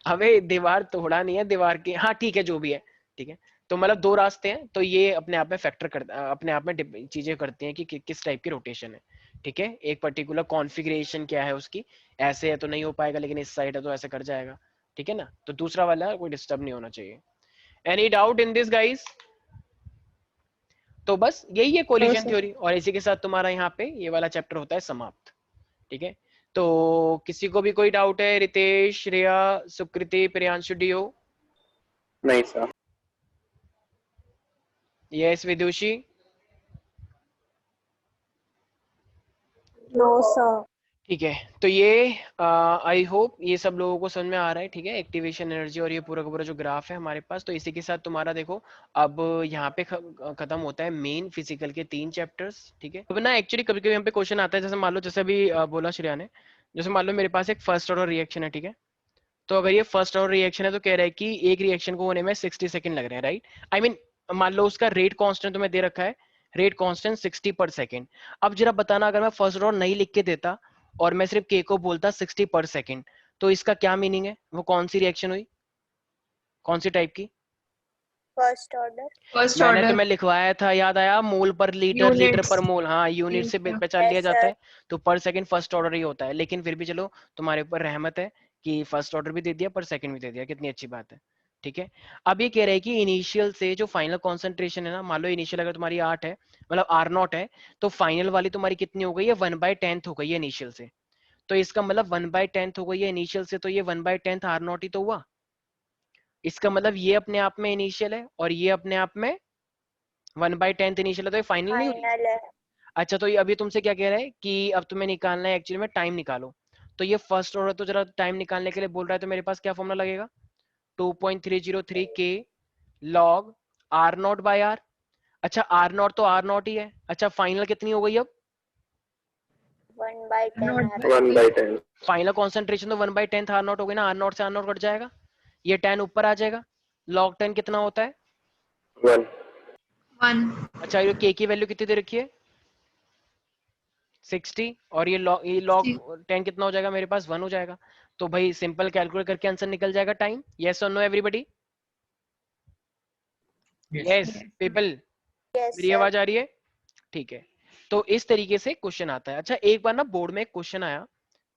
अबे दीवार तोड़ा नहीं है, दीवार की, हाँ ठीक है जो भी है, ठीक है। तो मतलब 2 रास्ते हैं, तो ये अपने आप में फैक्टर करता, अपने आप में चीजें करती हैं कि किस टाइप की रोटेशन है, ठीक है, एक पर्टिकुलर कॉन्फ़िगरेशन क्या है उसकी, ऐसे है तो नहीं हो पाएगा, लेकिन इस साइड है तो ऐसे कर जाएगा, ठीक है ना। तो दूसरा वाला कोई डिस्टर्ब नहीं होना चाहिए। Any doubt in this guys? तो बस यही है कोलिजन थ्योरी, और इसी के साथ तुम्हारा यहाँ पे ये वाला चैप्टर होता है समाप्त, ठीक है। तो किसी को भी कोई डाउट है? रितेश, श्रेया, सुकृति, प्रियांशु, डीओ? नहीं sir. Yes Vidushi? No sir. ठीक है, तो ये आई होप ये सब लोगों को समझ में आ रहा है, ठीक है, एक्टिवेशन एनर्जी और ये पूरा का पूरा जो ग्राफ है हमारे पास। तो इसी के साथ तुम्हारा देखो अब यहाँ पे खत्म होता है मेन फिजिकल के 3 चैप्टर्स, ठीक है। अब ना एक्चुअली कभी कभी यहाँ पे क्वेश्चन आता है, जैसे मान लो जैसे अभी बोला श्रेया ने, जैसे मान लो मेरे पास एक फर्स्ट ऑर्डर रिएक्शन है, ठीक है, तो अगर ये फर्स्ट ऑर्डर रिएक्शन है तो कह रहा है कि एक रिएक्शन को होने में 60 सेकंड लग रहे हैं, राइट। आई मीन मान लो उसका रेट कांस्टेंट तुम्हें दे रखा है, रेट कांस्टेंट 60 पर सेकंड। अब जरा बताना, अगर मैं फर्स्ट ऑर्डर नहीं लिख के देता और मैं सिर्फ के को बोलता 60 पर सेकंड, तो इसका क्या मीनिंग है, वो कौन सी रिएक्शन हुई, कौन सी टाइप की? First order. फर्स्ट मैंने ऑर्डर। तुम्हें लिखवाया था, याद आया, मोल पर लीटर, लीटर पर मोल, हाँ यूनिट से पहचान लिया यस जाता सर। है, तो पर सेकंड फर्स्ट ऑर्डर ही होता है। लेकिन फिर भी चलो तुम्हारे ऊपर रहमत है कि फर्स्ट ऑर्डर भी दे दिया पर सेकंड भी दे दिया, कितनी अच्छी बात है, ठीक है। अब ये कह रहे हैं कि इनिशियल से जो फाइनल कॉन्सेंट्रेशन है ना, मान लो इनिशियल अगर तुम्हारी 8 है, मतलब R0 है, तो फाइनल वाली तुम्हारी कितनी हो गई है, 1/10 हो गई है इनिशियल से। तो इसका मतलब 1/10 हो गई है इनिशियल से, तो ये 1/10 R0 ही तो हुआ। इसका मतलब ये अपने आप में इनिशियल है और ये अपने आप में 1/10 इनिशियल है, तो ये फाइनल नहीं हुई। फाइनल है। अच्छा, तो ये अभी तुमसे क्या कह रहा है कि अब तुम्हें निकालना है एक्चुअली में टाइम निकालो। तो ये फर्स्ट ऑर्डर तो जरा टाइम निकालने के लिए बोल रहा है, तो मेरे पास क्या फॉर्मूला लगेगा, 2.303 के लॉग R0/R। अच्छा R0 तो R0 ही है। अच्छा फाइनल कितनी हो गई अब, 1/10 1/10। फाइनल कॉन्सेंट्रेशन तो 1/10 R0 हो गई ना, R0 से R0 कट जाएगा, ये 10 ऊपर आ जाएगा, लॉग 10 कितना होता है, 1। 1। अच्छा ये के की वैल्यू कितनी दे रखी है, 60, और ये लॉग 10 कितना हो जाएगा मेरे पास, 1 हो जाएगा। तो भाई सिंपल कैलकुलेट करके आंसर निकल जाएगा टाइम। यस और no everybody? Yes people, yes मेरी सर। आवाज आ रही है? ठीक है, तो इस तरीके से क्वेश्चन आता है। अच्छा एक बार ना बोर्ड में एक क्वेश्चन आया,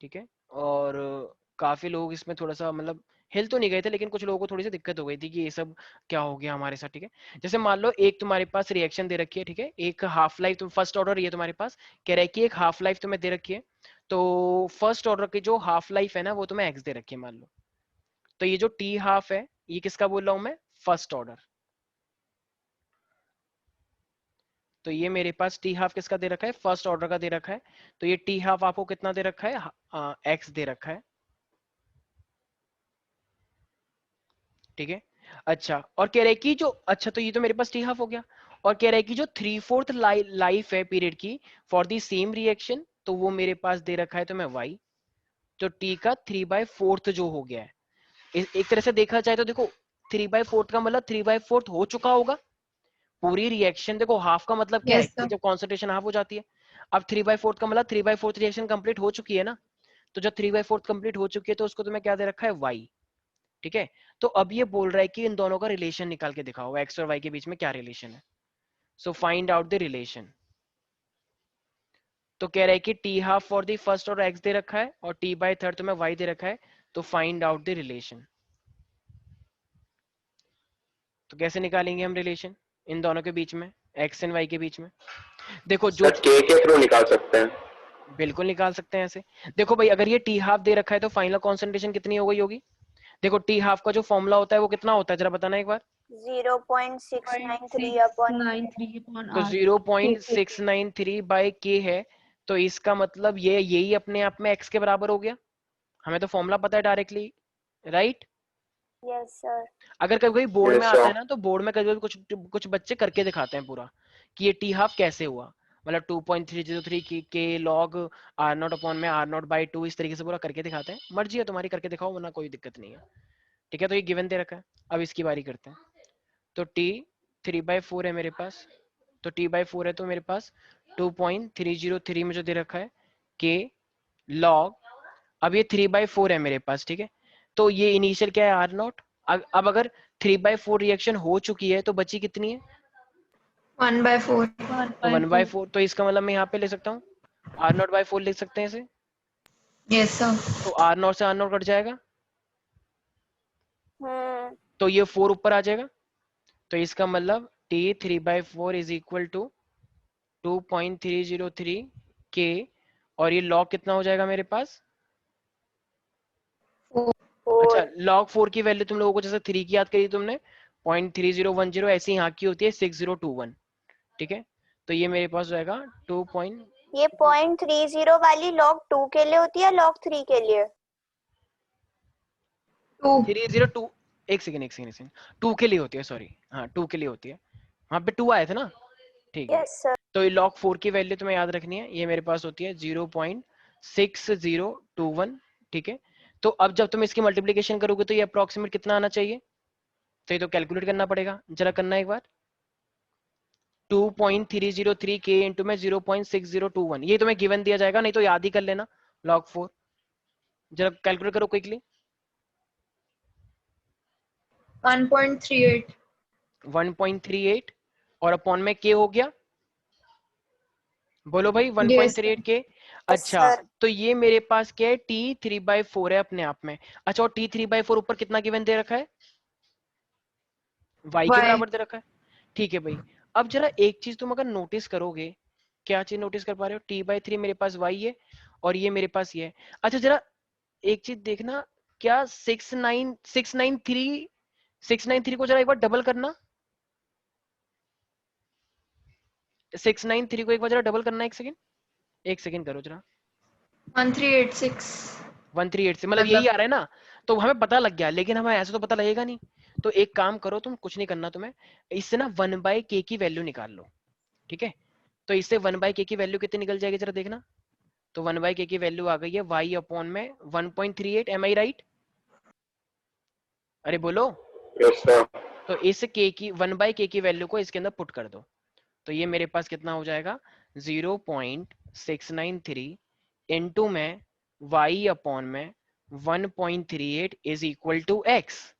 ठीक है, और काफी लोग इसमें थोड़ा सा मतलब हिल तो नहीं गए थे, लेकिन कुछ लोगों को थोड़ी सी दिक्कत हो गई थी कि ये सब क्या हो गया हमारे साथ, ठीक है। जैसे मान लो एक तुम्हारे पास रिएक्शन दे रखी है, ठीक है, एक हाफ लाइफ, तुम फर्स्ट ऑर्डर ये तुम्हारे पास कह रहा है कि एक हाफ लाइफ तुम्हें दे रखी है, तो फर्स्ट ऑर्डर की जो हाफ लाइफ है ना वो तुम्हें एक्स दे रखी है मान लो। तो ये जो टी हाफ है ये किसका बोल रहा हूं मैं, फर्स्ट ऑर्डर। तो ये मेरे पास टी हाफ किसका दे रखा है, फर्स्ट ऑर्डर का दे रखा है। तो ये टी हाफ आपको कितना दे रखा है, एक्स दे रखा है, ठीक है। अच्छा, और कह रहे हैं कि जो, अच्छा तो ये तो मेरे पास टी हाफ हो गया, और कह रहे हैं कि जो 3/4 लाइफ है पीरियड की फॉर दी सेम रिएक्शन, तो वो मेरे पास दे रखा है, तो मैं y, तो t का 3/4 जो हो गया है, एक तरह से देखा जाए तो देखो 3/4 का मतलब 3/4 हो चुका होगा पूरी रिएक्शन। देखो हाफ का मतलब क्या है यस कि सर। जब कॉन्सेंट्रेशन हाफ हो जाती है। अब 3/4 का मतलब 3/4 रिएक्शन कंप्लीट हो चुकी है ना, तो जब 3/4 कंप्लीट हो चुकी है तो उसको तुम्हें क्या दे रखा है, y। ठीक है, तो अब ये बोल रहा है कि इन दोनों का रिलेशन निकाल के दिखाओ, x और y के बीच में क्या रिलेशन है। So find out the relation. तो कह रहा है कि t half for the first और x दे रखा है, और t/3 तुम्हें y दे रखा है, तो फाइंड आउट द रिलेशन। तो कैसे निकालेंगे हम रिलेशन इन दोनों के बीच में, x एंड y के बीच में। देखो जो सर के थ्रू निकाल सकते हैं। बिल्कुल निकाल सकते हैं ऐसे। देखो भाई, अगर ये t हाफ दे रखा है तो फाइनल कॉन्सेंट्रेशन कितनी हो गई होगी। देखो t हाफ का जो फॉर्मूला होता है वो कितना होता है, जरा बताना एक बार। 0.693 अपॉन 693 upon तो R. 0.693 बाय k है, तो इसका मतलब ये यही अपने आप में x के बराबर हो गया। हमें तो फॉर्मूला पता है डायरेक्टली, राइट। Yes sir. अगर कभी कभी बोर्ड में यस आता है सर। ना, तो बोर्ड में कभी कुछ कुछ बच्चे करके दिखाते हैं पूरा कि ये टी हाफ कैसे हुआ, मतलब 2.303 के लॉग r0 अपॉन में r0/2, इस तरीके से पूरा करके दिखाते हैं। मर्जी है तुम्हारी, करके दिखाओ, वरना कोई दिक्कत नहीं है। ठीक है, तो ये गिवन दे रखा है। अब इसकी बारी करते हैं। तो t 3/4 है मेरे पास, तो t/4 है तो मेरे पास 2.303 में जो दे रखा है k log, अब ये 3/4 है मेरे पास, ठीक है। तो ये इनिशियल क्या है, r0। अब अगर 3/4 रिएक्शन हो चुकी है तो बची कितनी है, 1/4। 1/4। तो इसका मतलब मैं यहाँ पे ले सकता हूँ r0/4 लिख सकते हैं इसे। Yes sir. तो r0 से r0 कट जाएगा, हम्म। तो ये 4 ऊपर आ जाएगा। तो इसका मतलब t 3/4 is equal to 2.303 k, और ये log कितना हो जाएगा मेरे पास। अच्छा, 4। log 4 की वैल्यू तुम लोगों को जैसे 3 की याद करी तुमने, 0.3010, ऐसे यहाँ की होती है 6021। ठीक है, तो ये मेरे पास जाएगा 2. ये 0.30 वाली log 2 के लिए होती है, log 3 के लिए? 2। 302, एक सेकंड 2 के लिए होती है, सॉरी, हाँ 2 के लिए होती है, वहां पे 2 आए थे ना। ठीक है, यस सर। तो ये log 4 की वैल्यू तुम्हें याद रखनी है, ये मेरे पास होती है 0.6021। ठीक है, तो अब जब तुम इसकी मल्टीप्लीकेशन करोगे तो ये अप्रोक्सीमेट कितना आना चाहिए, तो ये तो कैलकुलेट करना पड़ेगा, जरा करना एक बार। 2.303 k इंटू में 0.6021, ये तुम्हें गिवन दिया जाएगा, नहीं तो याद ही कर लेना log 4। जरा कैलकुलेट करो क्विकली। 1.38। 1.38 और अपॉन में k हो गया, बोलो भाई यस 1.38 के। अच्छा, सर। तो ये मेरे पास क्या है, t 3/4 है अपने आप में। अच्छा, और t 3/4 ऊपर कितना गिवन दे रखा है, y के वाई। बराबर दे रखा है। ठीक है भाई, अब जरा एक चीज तुम अगर नोटिस करोगे, क्या चीज नोटिस कर पा रहे हो, t/3 मेरे पास y है, और ये मेरे पास ये है। अच्छा, जरा एक चीज देखना, क्या 693 को जरा एक बार डबल करना, 693 को एक बार जरा डबल करना, एक सेकंड करो जरा। 1386। 138 से मतलब यही आ रहा है ना, तो हमें पता लग गया, लेकिन हमें ऐसे तो पता लगेगा नहीं। तो एक काम करो, तुम कुछ नहीं करना तुम्हें, इससे ना 1/k की वैल्यू निकाल लो। ठीक है, तो इससे 1/k की वैल्यू कितनी निकल जाएगी, जरा देखना। तो 1/k की वैल्यू आ गई है y अपॉन में 1.38, एम आई राइट, अरे बोलो। Yes sir. तो इस k की 1/k की वैल्यू को इसके अंदर पुट कर दो, तो ये मेरे पास कितना हो जाएगा, 0.693 इंटू में y अपॉन में 1.38 is equal to x,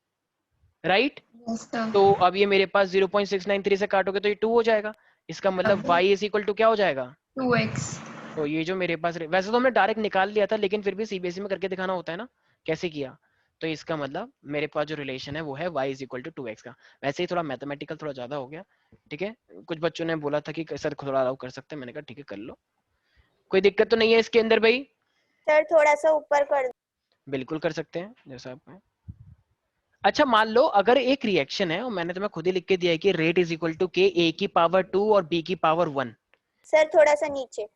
right. Yes sir. तो अब ये मेरे पास 0.693 से काटोगे तो ये 2 हो जाएगा, इसका मतलब y इज इक्वल टू क्या हो जाएगा। 2x। तो ये जो मेरे पास, वैसे तो हमने डायरेक्ट निकाल लिया था, लेकिन फिर भी सीबीएसई में करके दिखाना होता है ना कैसे किया। तो इसका मतलब मेरे पास जो रिलेशन है वो है y is equal to 2x का। वैसे ही थोड़ा मैथमेटिकल थोड़ा ज्यादा हो गया। ठीक है, कुछ बच्चों ने बोला था कि सर थोड़ा अलाउ कर सकते हैं, मैंने कहा ठीक है कर लो, कोई दिक्कत तो नहीं है इसके अंदर भाई। सर थोड़ा सा ऊपर कर। बिल्कुल कर सकते हैं जैसा आप कहें। अच्छा, मान लो अगर एक रिएक्शन है और मैंने तुम्हें खुद ही लिख के दिया है कि रेट इज इक्वल टू के, a की पावर 2 और b की पावर 1, सर थोड़ा सा नीचे।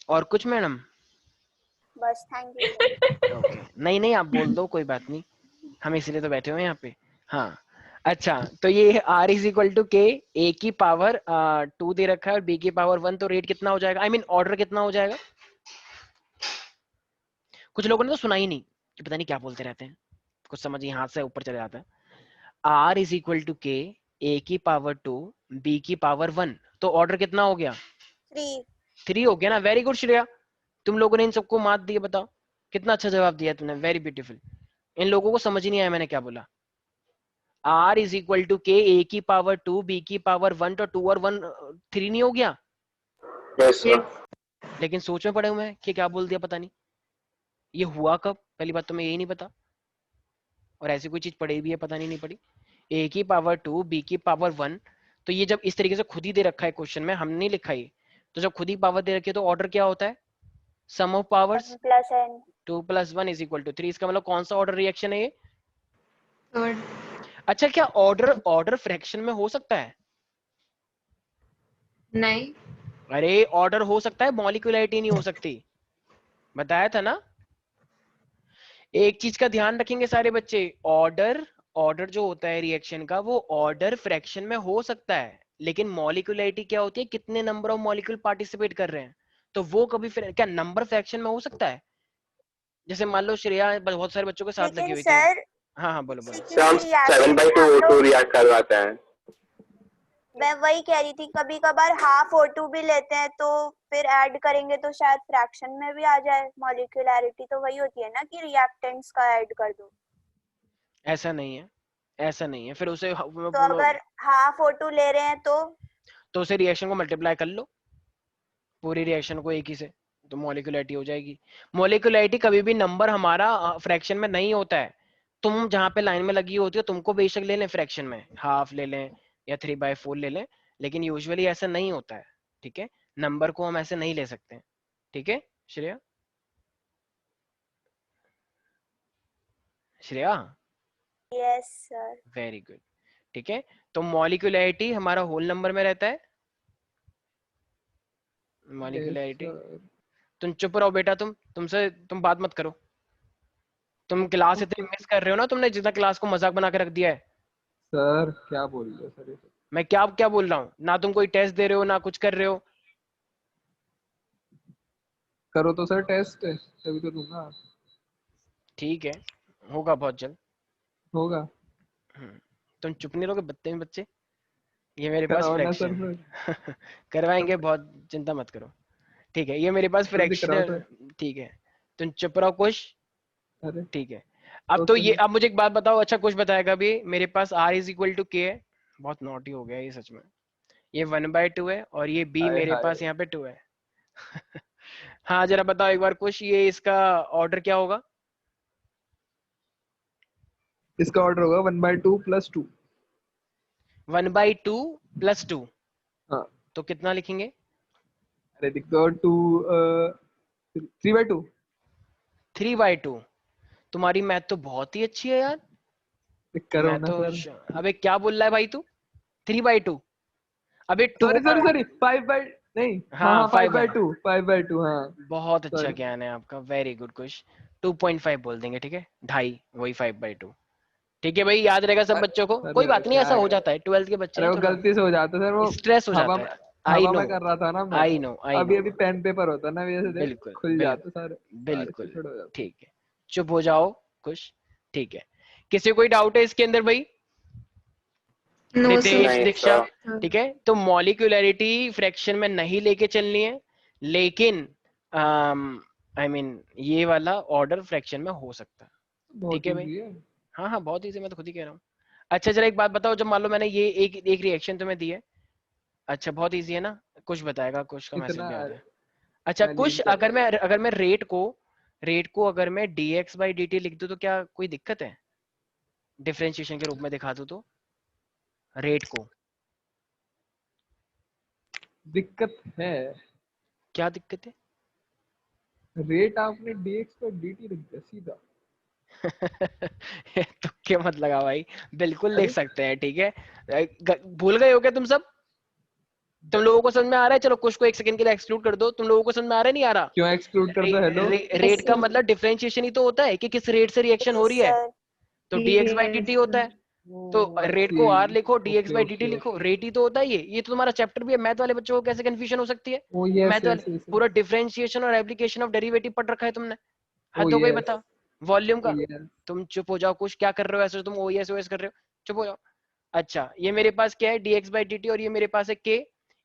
और कुछ मैडम बस थैंक यू सर। ओके नहीं नहीं आप बोल दो, कोई बात नहीं, हम इसलिए तो बैठे हुए हैं यहाँ पे। हाँ अच्छा, तो ये r इज इक्वल टू के, a की पावर 2 दे रखा है और b की पावर 1, तो रेट कितना हो जाएगा, आई मीन ऑर्डर कितना हो जाएगा? कुछ लोगों ने तो सुना ही नहीं कि पता नहीं क्या बोलते रहते हैं, कुछ समझ यहाँ से ऊपर चले जाता है। r इज इक्वल टू के, a की पावर 2 b की पावर 1, तो ऑर्डर कितना हो गया? 3 हो गया ना। वेरी गुड श्रेया, तुम लोगों ने इन सबको मात दिए, बताओ कितना अच्छा जवाब दिया तुमने, वेरी ब्यूटीफुल। इन लोगों को समझ ही नहीं आया मैंने क्या बोला। r इज इक्वल टू के, a की पावर 2 b की पावर 1, तो 2 और 1 3 नहीं हो गया? Yes sir. लेकिन सोच में पड़े हुए हैं कि क्या बोल दिया पता नहीं, ये हुआ कब, पहली बात तो मैं यही नहीं पता, और ऐसी कोई चीज पड़ी भी है पता नहीं पड़ी। a की पावर 2 b की पावर 1, तो ये जब इस तरीके से खुद ही दे रखा है क्वेश्चन में, हम नहीं लिखा ये, तो जब खुद ही पावर दे रखी है तो ऑर्डर क्या होता है? सम ऑफ पावर्स, 2 + 1 = 3। इसका मतलब कौन सा ऑर्डर रिएक्शन है ये? थर्ड। अच्छा, क्या ऑर्डर फ्रैक्शन में हो सकता है? नहीं। अरे ऑर्डर हो सकता है, मॉलिक्यूलरिटी नहीं हो सकती, बताया था ना। एक चीज का ध्यान रखेंगे सारे बच्चे, ऑर्डर जो होता है रिएक्शन का, वो ऑर्डर फ्रैक्शन में हो सकता है, लेकिन मॉलिक्यूलरिटी क्या होती है, कितने नंबर ऑफ मॉलिक्यूल पार्टिसिपेट कर रहे हैं, तो वो कभी क्या नंबर फ्रैक्शन में हो सकता है? जैसे मान लो श्रेया बहुत सारे बच्चों के साथ लगी लेकिन हुई थी। सर हाँ हाँ बोलो बोलो। सर हम 7/2 रिएक्ट करवाते हैं। मैं वही कह रही थी, कभी कभार हाफ O2 भी लेते हैं तो फिर ऐड करेंगे तो शायद फ्रैक्शन में भी आ जाए। मॉलिक्यूलरिटी तो वही होती है ना कि रिएक्टेंट्स का ऐड कर दो। ऐसा नहीं है, ऐसा नहीं है, फिर उसे तो अगर हाफ O2 ले रहे हैं तो उसे रिएक्शन को मल्टीप्लाई कर लो, पूरी रिएक्शन को एक ही से, तो मॉलिक्यूलरिटी हो जाएगी। मॉलिक्यूलरिटी कभी भी नंबर हमारा फ्रैक्शन में नहीं होता है। तुम जहां पे लाइन में लगी होती है तुमको बेशक ले लें फ्रैक्शन में, हाफ ले लें या 3/4 ले लें, लेकिन यूजुअली ऐसा नहीं होता है, ठीक है। नंबर को हम ऐसे नहीं ले सकते, ठीक है Shreya. Shreya yes sir. Very good, ठीक है। तो मॉलिक्यूलरिटी हमारा होल नंबर में रहता है, मॉलिक्यूलरिटी। तुम चुप रहो बेटा, तुम बात मत करो, तुम क्लास इतनी मिस कर रहे हो ना, तुमने जितना क्लास को मजाक बना के रख दिया है। सर क्या बोल रहे हो सर? मैं क्या क्या बोल रहा हूँ ना, तुम कोई टेस्ट दे रहे हो ना कुछ कर रहे हो। करो तो सर टेस्ट, तभी तो दूंगा। ठीक है, होगा बहुत जल्द, होगा। तुम चुप नहीं रहोगे बदतमीज बच्चे। ये मेरे पास कराओ ना सर फ्रैक्शन फिर। करवाएंगे बहुत, चिंता मत करो, ठीक है। ये मेरे पास जल्दी कराओ फ्रैक्शन, सर। ठीक है, तुम चुप रहो कुछ, अरे ठीक है। अब तो तो सर ये, अब मुझे एक बात बताओ, अच्छा कुछ बताएगा भी, मेरे पास r = k है, बहुत नॉटी हो गया ये सच में, ये 1/2 है और ये b हाय मेरे हाय। पास यहाँ पे 2 है हाँ जरा बताओ एक बार कुछ, ये इसका ऑर्डर क्या होगा? इसका ऑर्डर होगा 1/2 + 2। 1/2 + 2, हाँ तो कितना लिखेंगे? अरे दिख दो 2 3/2। 3/2। तुम्हारी मैथ तो बहुत ही अच्छी है यार। करो मैं ना तो सर। अबे क्या बोल रहा है भाई तू? 3/2, अबे 2 सॉरी 5 नहीं, हाँ हाँ हाँ 5/2 5/2 हाँ। बहुत अच्छा सॉरी। ज्ञान है आपका, वेरी गुड कुछ। 2.5 बोल देंगे, ठीक है, 2.5 वही 5/2, ठीक है भाई, याद रहेगा सब बच्चों को, कोई अरे बात नहीं, क्या ऐसा हो कर, जाता है, 12th के बच्चे अरे हैं वो थोड़ा गलती से हो जाता सर, वो स्ट्रेस हो हवा जाता में, है। आई हवा नो, में कर रहा था ना मैं। आई नो, आई नो, अभी पेन पेपर होता ना, वजह से बिल्कुल खुल जाते बिल्कुल सारे, सारे बिल्कुल, छुड़ हो जाते। ठीक है, चुप हो जाओ कुछ, ठीक है। किसी को कोई डाउट है इसके अंदर भाई? नो रितेश, नहीं दीक्षा, सर। ठीक है। तो मॉलिक्यूलरिटी फ्रैक्शन में नहीं लेके चलनी है, लेकिन आई मीन ये वाला ऑर्डर फ्रैक्शन में हो सकता है, ठीक बहुत है भाई। इजी है। हाँ हाँ बहुत इजी, मैं तो खुद ही कह रहा हूँ। अच्छा जरा एक बात बताओ, जब मान लो मैंने ये एक रिएक्शन तुम्हें दी है, अच्छा बहुत इजी है ना, कुछ बताएगा, कुछ का मैसेज इतना भी आता है। अच्छा मैं कुछ, लीड कर रहा हूँ। अगर मैं रेट को अगर मैं dx/dt लिख दूं तो क्या कोई दिक्कत है? डिफरेंशिएशन के रूप में दिखा दूं तो रेट को, दिक्कत है। क्या दिक्कत है? रेट आपने dx/dt लिख दिया सीधा। तुक्के मत लगा भाई, बिल्कुल लिख अरे सकते हैं, ठीक है। भूल गए हो क्या तुम सब? तुम लोगों को समझ में आ रहा है? चलो कुछ को एक सेकंड के लिए एक्सक्लूड कर दो, तुम लोगों को समझ में आ रहा है नहीं आ रहा? क्यों एक्सक्लूड कर दो? हेलो रेट का मतलब डिफरेंशिएशन ही तो होता है कि किस रेट से रिएक्शन हो रही है, सर तो dx by dt होता है। तो रेट को r लिखो, dx by dt लिखो, रेट ही तो होता है ये तो तुम्हारा चैप्टर भी है। मैथ वाले बच्चों को कैसे कंफ्यूजन हो सकती है? ओ यस मैथ वाले यस पूरा डिफरेंशिएशन और एप्लीकेशन ऑफ डेरिवेटिव पढ़ रखा है तुमने, ओ हद हो गई यस बता वॉल्यूम का। यस तुम चुप हो जाओ, कुछ क्या कर रहे हो ऐसे, तुम ओएस ओएस कर रहे हो, चुप हो जाओ। अच्छा ये मेरे पास क्या है, dx by dt, और ये मेरे पास है k,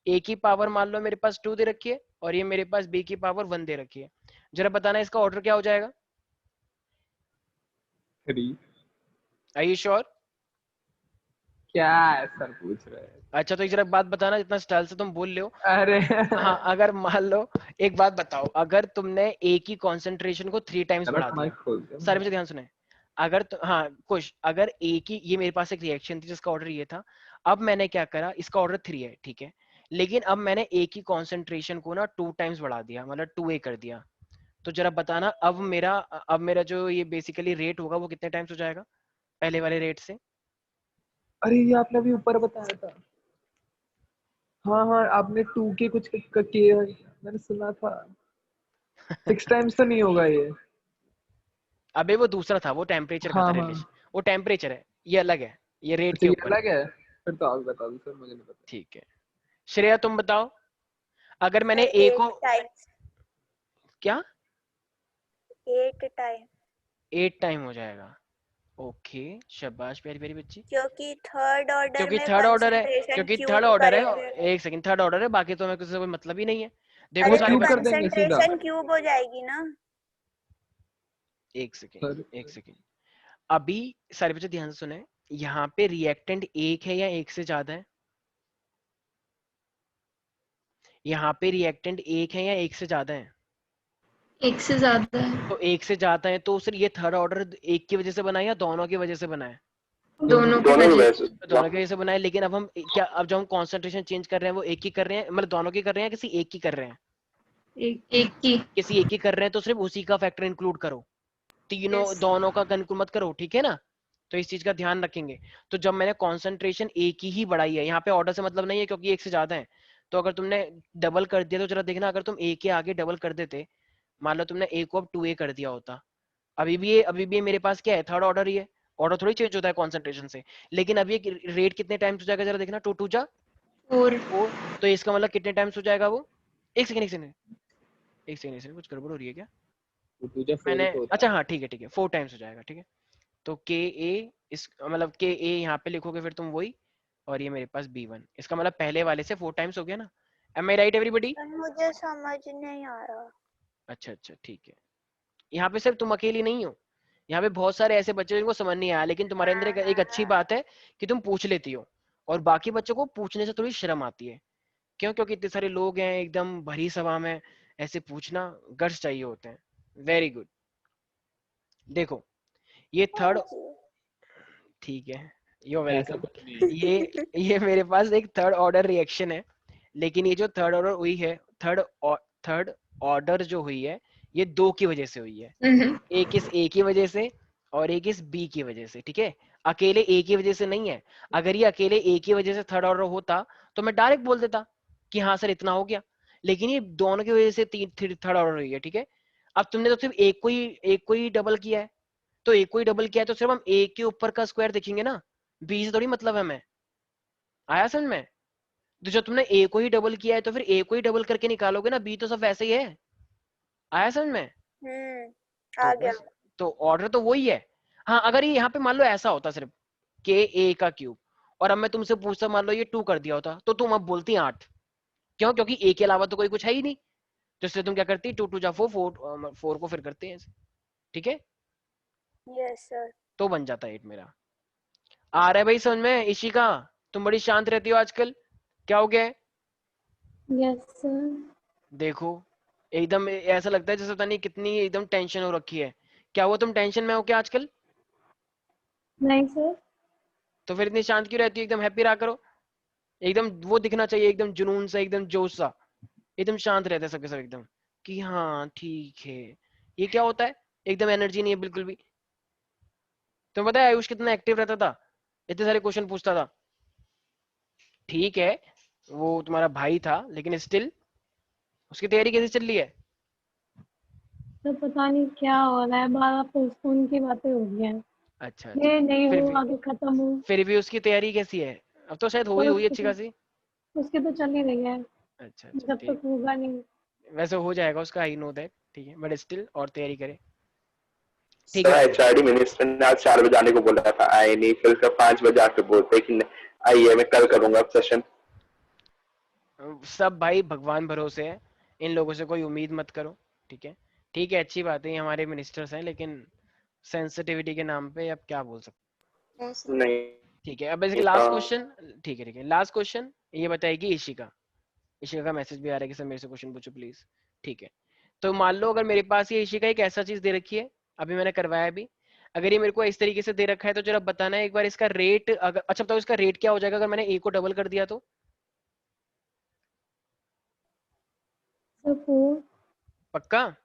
a की पावर मान लो मेरे पास 2 दे रखी है, और ये मेरे पास b की पावर 1 दे रखी है। जरा बताना इसका ऑर्डर क्या हो जाएगा? 3 आर यू श्योर? क्या है सर पूछ रहे हैं? अच्छा तो एक जरा बात बताना, जितना स्टाइल से तुम बोल रहे हो। अरे हाँ अगर मान लो, एक बात बताओ, अगर तुमने a की कॉन्सेंट्रेशन को 3 टाइम्स बढ़ा दिया, माइक खोल दे। सारे बच्चे ध्यान सुने, अगर हाँ कुछ, अगर a की, ये मेरे पास एक रिएक्शन थी जिसका ऑर्डर ये था, अब मैंने क्या करा, इसका ऑर्डर 3 है ठीक है, लेकिन अब मैंने a की कॉन्सेंट्रेशन को ना 2 टाइम्स बढ़ा दिया, मतलब 2a कर दिया। तो जरा बताना अब मेरा जो ये बेसिकली रेट होगा वो कितने टाइम्स हो जाएगा पहले वाले रेट से? अरे ये आपने अभी ऊपर बताया था। हाँ हाँ आपने 2 के कुछ किए, मैंने सुना था 6 टाइम्स तो नहीं होगा ये। अबे वो दूसरा था, वो टेम्परेचर का था हाँ हाँ रिलेशन, वो टेम्परेचर है, ये अलग है, ये रेट अच्छा के ये ऊपर है। अलग है, फिर तो आप बता दो सर, मुझे नहीं पता। ठीक है श्रेया तुम बताओ, अगर मैंने सर a 8 को टाइम्स, क्या 8 टाइम, 8 टाइम हो जाएगा? ओके शाबाश प्यारी प्यारी बच्ची, क्योंकि थर्ड ऑर्डर क्योंकि में थर्ड ऑर्डर है, कंसंट्रेशन क्योंकि थर्ड क्यूब ऑर्डर है, करेंगे। एक सेकंड, थर्ड ऑर्डर है, बाकी तो हमें किसी से कोई मतलब ही नहीं है। देखो अरे सारे तो क्यूब कर बच्चे, देंगे सीधा। कंसंट्रेशन क्यूब हो जाएगी ना। एक सेकंड सर एक सेकंड, अभी सारे बच्चे ध्यान से सुने, यहाँ पे रिएक्टेंट एक है या एक से ज्यादा है? यहाँ पे रिएक्टेंट एक है या एक से ज्यादा है? एक से ज्यादा है, तो एक से ज्यादा है, तो सिर्फ ये थर्ड ऑर्डर एक की वजह से बना है या दोनों की वजह से बना है? दोनों की दोनों की वजह वजह से। से। तो दोनों की वजह से बना है, लेकिन अब हम क्या, अब जो हम कॉन्सेंट्रेशन चेंज कर रहे हैं वो एक की कर रहे हैं, मतलब दोनों की कर रहे हैं, किसी एक की कर रहे हैं? एक की। किसी एक की कर रहे हैं तो सिर्फ उसी का फैक्टर इंक्लूड करो, तीनों Yes. दोनों का कंक्लूड मत करो, ठीक है ना? तो इस चीज का ध्यान रखेंगे। तो जब मैंने कॉन्सेंट्रेशन एक की ही बढ़ाई है, यहाँ पे ऑर्डर से मतलब नहीं है क्योंकि एक से ज्यादा है, तो अगर तुमने डबल कर दिया तो जरा देखना, अगर तुम ए के आगे डबल कर देते, मान लो तुमने ए को अब 2a कर दिया होता, अभी भी ये मेरे पास क्या है, थर्ड ऑर्डर ही है, ऑर्डर थोड़ी चेंज होता है कॉन्सेंट्रेशन से, लेकिन अब ये रेट कितने टाइम्स हो जाएगा जरा देखना, 2 2 जा और 4, तो इसका मतलब कितने टाइम्स हो जाएगा वो? एक सेकंड एक सेकंड एक सेकंड एक सेकंड, कुछ गड़बड़ हो रही है क्या? तो तुझे 4 मैंने ही तो होता अच्छा है। हाँ ठीक है 4 टाइम्स हो जाएगा, ठीक है। तो के ए, इस मतलब के ए यहाँ पे लिखोगे फिर तुम वही, और ये मेरे पास B1, इसका मतलब पहले वाले से 4 टाइम्स हो गया ना? M I right everybody? मुझे समझ नहीं आ रहा। अच्छा ठीक है, यहाँ पे सिर्फ तुम अकेली नहीं हो, यहाँ पे बहुत सारे ऐसे बच्चे जिनको समझ नहीं आया, लेकिन तुम्हारे अंदर एक अच्छी बात है कि तुम पूछ लेती हो, और बाकी बच्चों को पूछने से थोड़ी शर्म आती है। क्यों? क्योंकि इतने सारे लोग हैं एकदम भरी सभा में, ऐसे पूछना गट्स चाहिए होते हैं। वेरी गुड, देखो ये थर्ड, हाँ जी। ठीक है, यू ऐसा वेलकम। कुछ नहीं है। ये मेरे पास एक थर्ड ऑर्डर रिएक्शन है, लेकिन ये जो थर्ड ऑर्डर हुई है, थर्ड ऑर्डर जो हुई है, ये 2 की वजह से हुई है, एक इस ए की वजह से और एक इस बी की वजह से, ठीक है? अकेले ए की वजह से नहीं है। अगर ये अकेले ए की वजह से थर्ड ऑर्डर होता तो मैं डायरेक्ट बोल देता कि हाँ सर इतना हो गया, लेकिन ये दोनों की वजह से थर्ड ऑर्डर हुई है, ठीक है? अब तुमने तो सिर्फ एक को ही डबल किया है, तो एक को ही डबल किया है तो सिर्फ हम ए के ऊपर का स्क्वायर देखेंगे ना, बी से थोड़ी मतलब है हमें। आया समझ में? तो जब तुमने ए को ही डबल किया है तो फिर ए को ही डबल करके निकालोगे ना, बी तो सब वैसे ही है। आया समझ में? आ तो गया। बस, तो ऑर्डर तो वही है। हाँ अगर ये यहाँ पे मान लो ऐसा होता सिर्फ के ए का क्यूब, और अब मैं तुमसे पूछता मान लो ये 2 कर दिया होता, तो तुम अब बोलती 8, क्यों? क्योंकि ए के अलावा तो कोई कुछ है ही नहीं, तो इसलिए तुम क्या करती, 2 2 जा 4, 4 को फिर करते हैं, ठीक है? Yes sir. तो बन जाता है 8 मेरा। आ रहा है भाई समझ में? इशिका तुम बड़ी शांत रहती हो आजकल, क्या हो गया है? Yes sir. देखो एकदम ऐसा लगता है जैसे पता नहीं कितनी एकदम टेंशन हो रखी है। क्या हुआ, तुम टेंशन में हो क्या आजकल? नहीं सर। तो फिर इतनी शांत क्यों रहती हो? एकदम हैप्पी रहा करो, एकदम वो दिखना चाहिए, एकदम जुनून सा, एकदम जोश सा, एकदम शांत रहते सबके सब एकदम कि हाँ ठीक है। ये क्या होता है? एकदम एनर्जी नहीं है बिल्कुल भी। तुम्हें पता है आयुष कितना एक्टिव रहता था, इतने सारे क्वेश्चन पूछता था, ठीक है? वो तुम्हारा भाई था, लेकिन स्टिल उसकी तैयारी कैसे चल रही है? तो पता नहीं क्या हो रहा है, बार पोस्टपोन की बातें हो रही हैं। अच्छा अच्छा। ये नहीं फिर हो, भी आगे खत्म हो। फिर भी उसकी तैयारी कैसी है? अब तो शायद हो ही और हुई अच्छी खासी। उसकी तो चल ही रही है, अच्छा अच्छा जब ठीक। तक होगा नहीं। वैसे हो जाएगा उसका, आई नो दैट, ठीक है, बट स्टिल और तैयारी करे। ठीक सर है। एचआरडी मिनिस्टर ने आज 4 बजे आने को बोला था, आए नहीं, फिर कल 5 बजे आके बोलते कि आइए मैं कल करूंगा सेशन। सब भाई भगवान भरोसे है, इन लोगों से कोई उम्मीद मत करो। ठीक है, ठीक है, अच्छी बात है, ये हमारे मिनिस्टर्स हैं, लेकिन सेंसिटिविटी के नाम पे अब क्या बोल सकते। Yes, sir. नहीं ठीक है, अब बेसिक लास्ट क्वेश्चन। ठीक है ठीक है, लास्ट क्वेश्चन ये बताएगी ईशिका। ईशिका का मैसेज भी आ रहा है कि सर मेरे से क्वेश्चन पूछो प्लीज। ठीक है, तो मान लो अगर मेरे पास ये ईशिका एक ऐसा चीज दे रखी है, अभी मैंने करवाया भी, अगर ये मेरे को इस तरीके से दे रखा है, तो जरा बताना है एक बार इसका रेट। अगर अच्छा बताओ इसका रेट क्या हो जाएगा अगर मैंने ए को डबल कर दिया तो? सर 4। पक्का?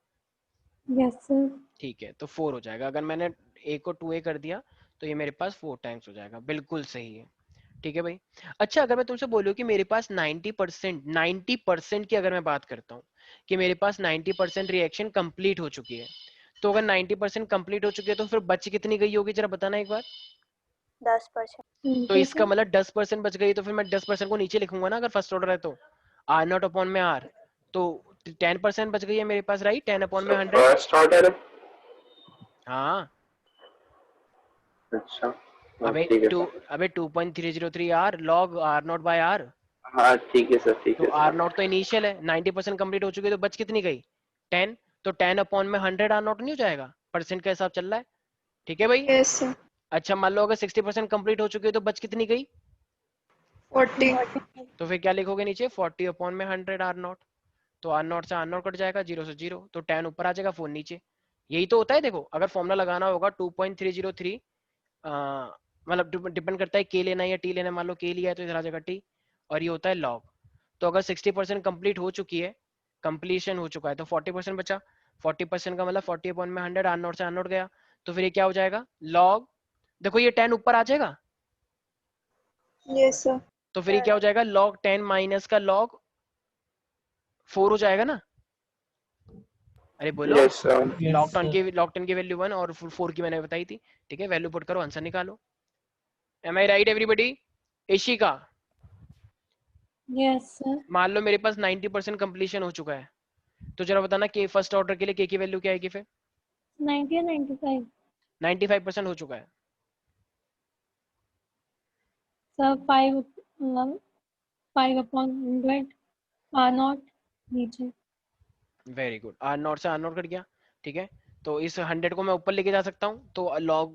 Yes sir. ठीक है, तो 4 हो जाएगा। अगर मैंने ए को 2a कर दिया तो ये मेरे पास 4 टाइम्स हो जाएगा। बिल्कुल सही है। ठीक है भाई। अच्छा, अगर मैं तुमसे बोलूं कि मेरे पास 90% की अगर मैं बात करता हूँ कि मेरे पास 90% रिएक्शन कंप्लीट हो चुकी है, तो अगर 90% कंप्लीट हो चुकी है तो फिर बच कितनी गई होगी, जरा बताना एक बार। 10%. तो इसका मतलब 10% बच गई, तो फिर मैं 10% को नीचे लिखूंगा ना, अगर फर्स्ट ऑर्डर है तो आर नॉट अपॉन में आर, तो 10% बच गई है मेरे पास, राइट? 10 अपॉन में 100। First order. हाँ। अच्छा अबे ठीक है टू सर। अबे 2.303 R log R naught by R. हाँ ठीक है सर, ठीक तो है आर सर। नॉट तो इनिशियल है, 90% कंप्लीट हो चुकी है, तो बच कितनी गई? 10। तो 10 अपॉन में 100 आर नॉट नहीं हो जाएगा? परसेंट का हिसाब चल रहा है। ठीक है भाई। Yes, sir. अच्छा, मान लो अगर 60% कंप्लीट हो चुकी है तो बच कितनी गई? 40. तो फिर क्या लिखोगे नीचे? 40 अपॉन में 100 आर नॉट। तो आर नॉट से आर नॉट कट जाएगा, 0 से 0, तो 10 ऊपर आ जाएगा, 4 नीचे। यही तो होता है। देखो, अगर फॉर्मूला लगाना होगा 2.303, मतलब डिपेंड करता है के लेना है या टी लेना है। मान लो के लिया है तो इधर आ जाएगा टी, और ये होता है लॉग। तो अगर 60% कंप्लीट हो चुकी है, कंप्लीशन हो चुका है, तो 40% बचा। 40% का मतलब 40 अपॉन में 100, आर नॉट से आर नॉट गया, तो फिर ये क्या हो जाएगा? लॉग। देखो ये 10 ऊपर आ जाएगा, Yes, sir. तो फिर ये क्या हो जाएगा? लॉग 10 माइनस का लॉग 4 हो जाएगा ना। अरे बोलो। Yes sir. लॉग 10 की वैल्यू 1 और 4 की मैंने बताई थी। ठीक है, वैल्यू पुट करो, आंसर निकालो। Am I right everybody? Ishika, yes sir. मान लो मेरे पास 90% कंप्लीशन हो चुका है, तो जरा बताना कि फर्स्ट ऑर्डर के लिए के की वैल्यू क्या आएगी फिर? 90 या 95? 95% हो चुका है। सर 5 अपॉन 100 आर नॉट नीचे। वेरी गुड, आर नॉट से आर नॉट कट गया। ठीक है, तो इस 100 को मैं ऊपर लेके जा सकता हूँ, तो लॉग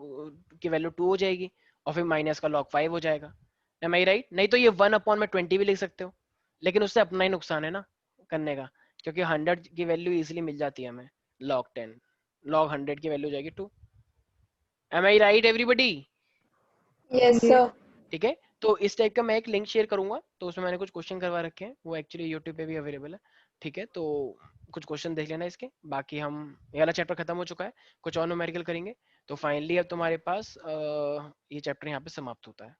की वैल्यू 2 हो जाएगी, और फिर माइनस का लॉग 5 हो जाएगा। M I right? नहीं तो ये 1 अपॉन में 20 भी लिख सकते हो, लेकिन उससे अपना ही नुकसान है ना करने का, क्योंकि 100 की वैल्यू इजिली मिल जाती है हमें। लॉग 10 लॉग 100 की वैल्यू हो जाएगी 2। M I right everybody? Yes, sir. ठीक है, तो इस टाइप का मैं एक लिंक शेयर करूंगा, तो उसमें मैंने कुछ क्वेश्चन करवा रखे हैं, वो एक्चुअली यूट्यूब पे भी अवेलेबल है। ठीक है, तो कुछ क्वेश्चन देख लेना इसके। बाकी हम, ये वाला चैप्टर खत्म हो चुका है, कुछ और न्यूमेरिकल करेंगे, तो फाइनली अब तुम्हारे पास ये चैप्टर यहाँ पे समाप्त होता है।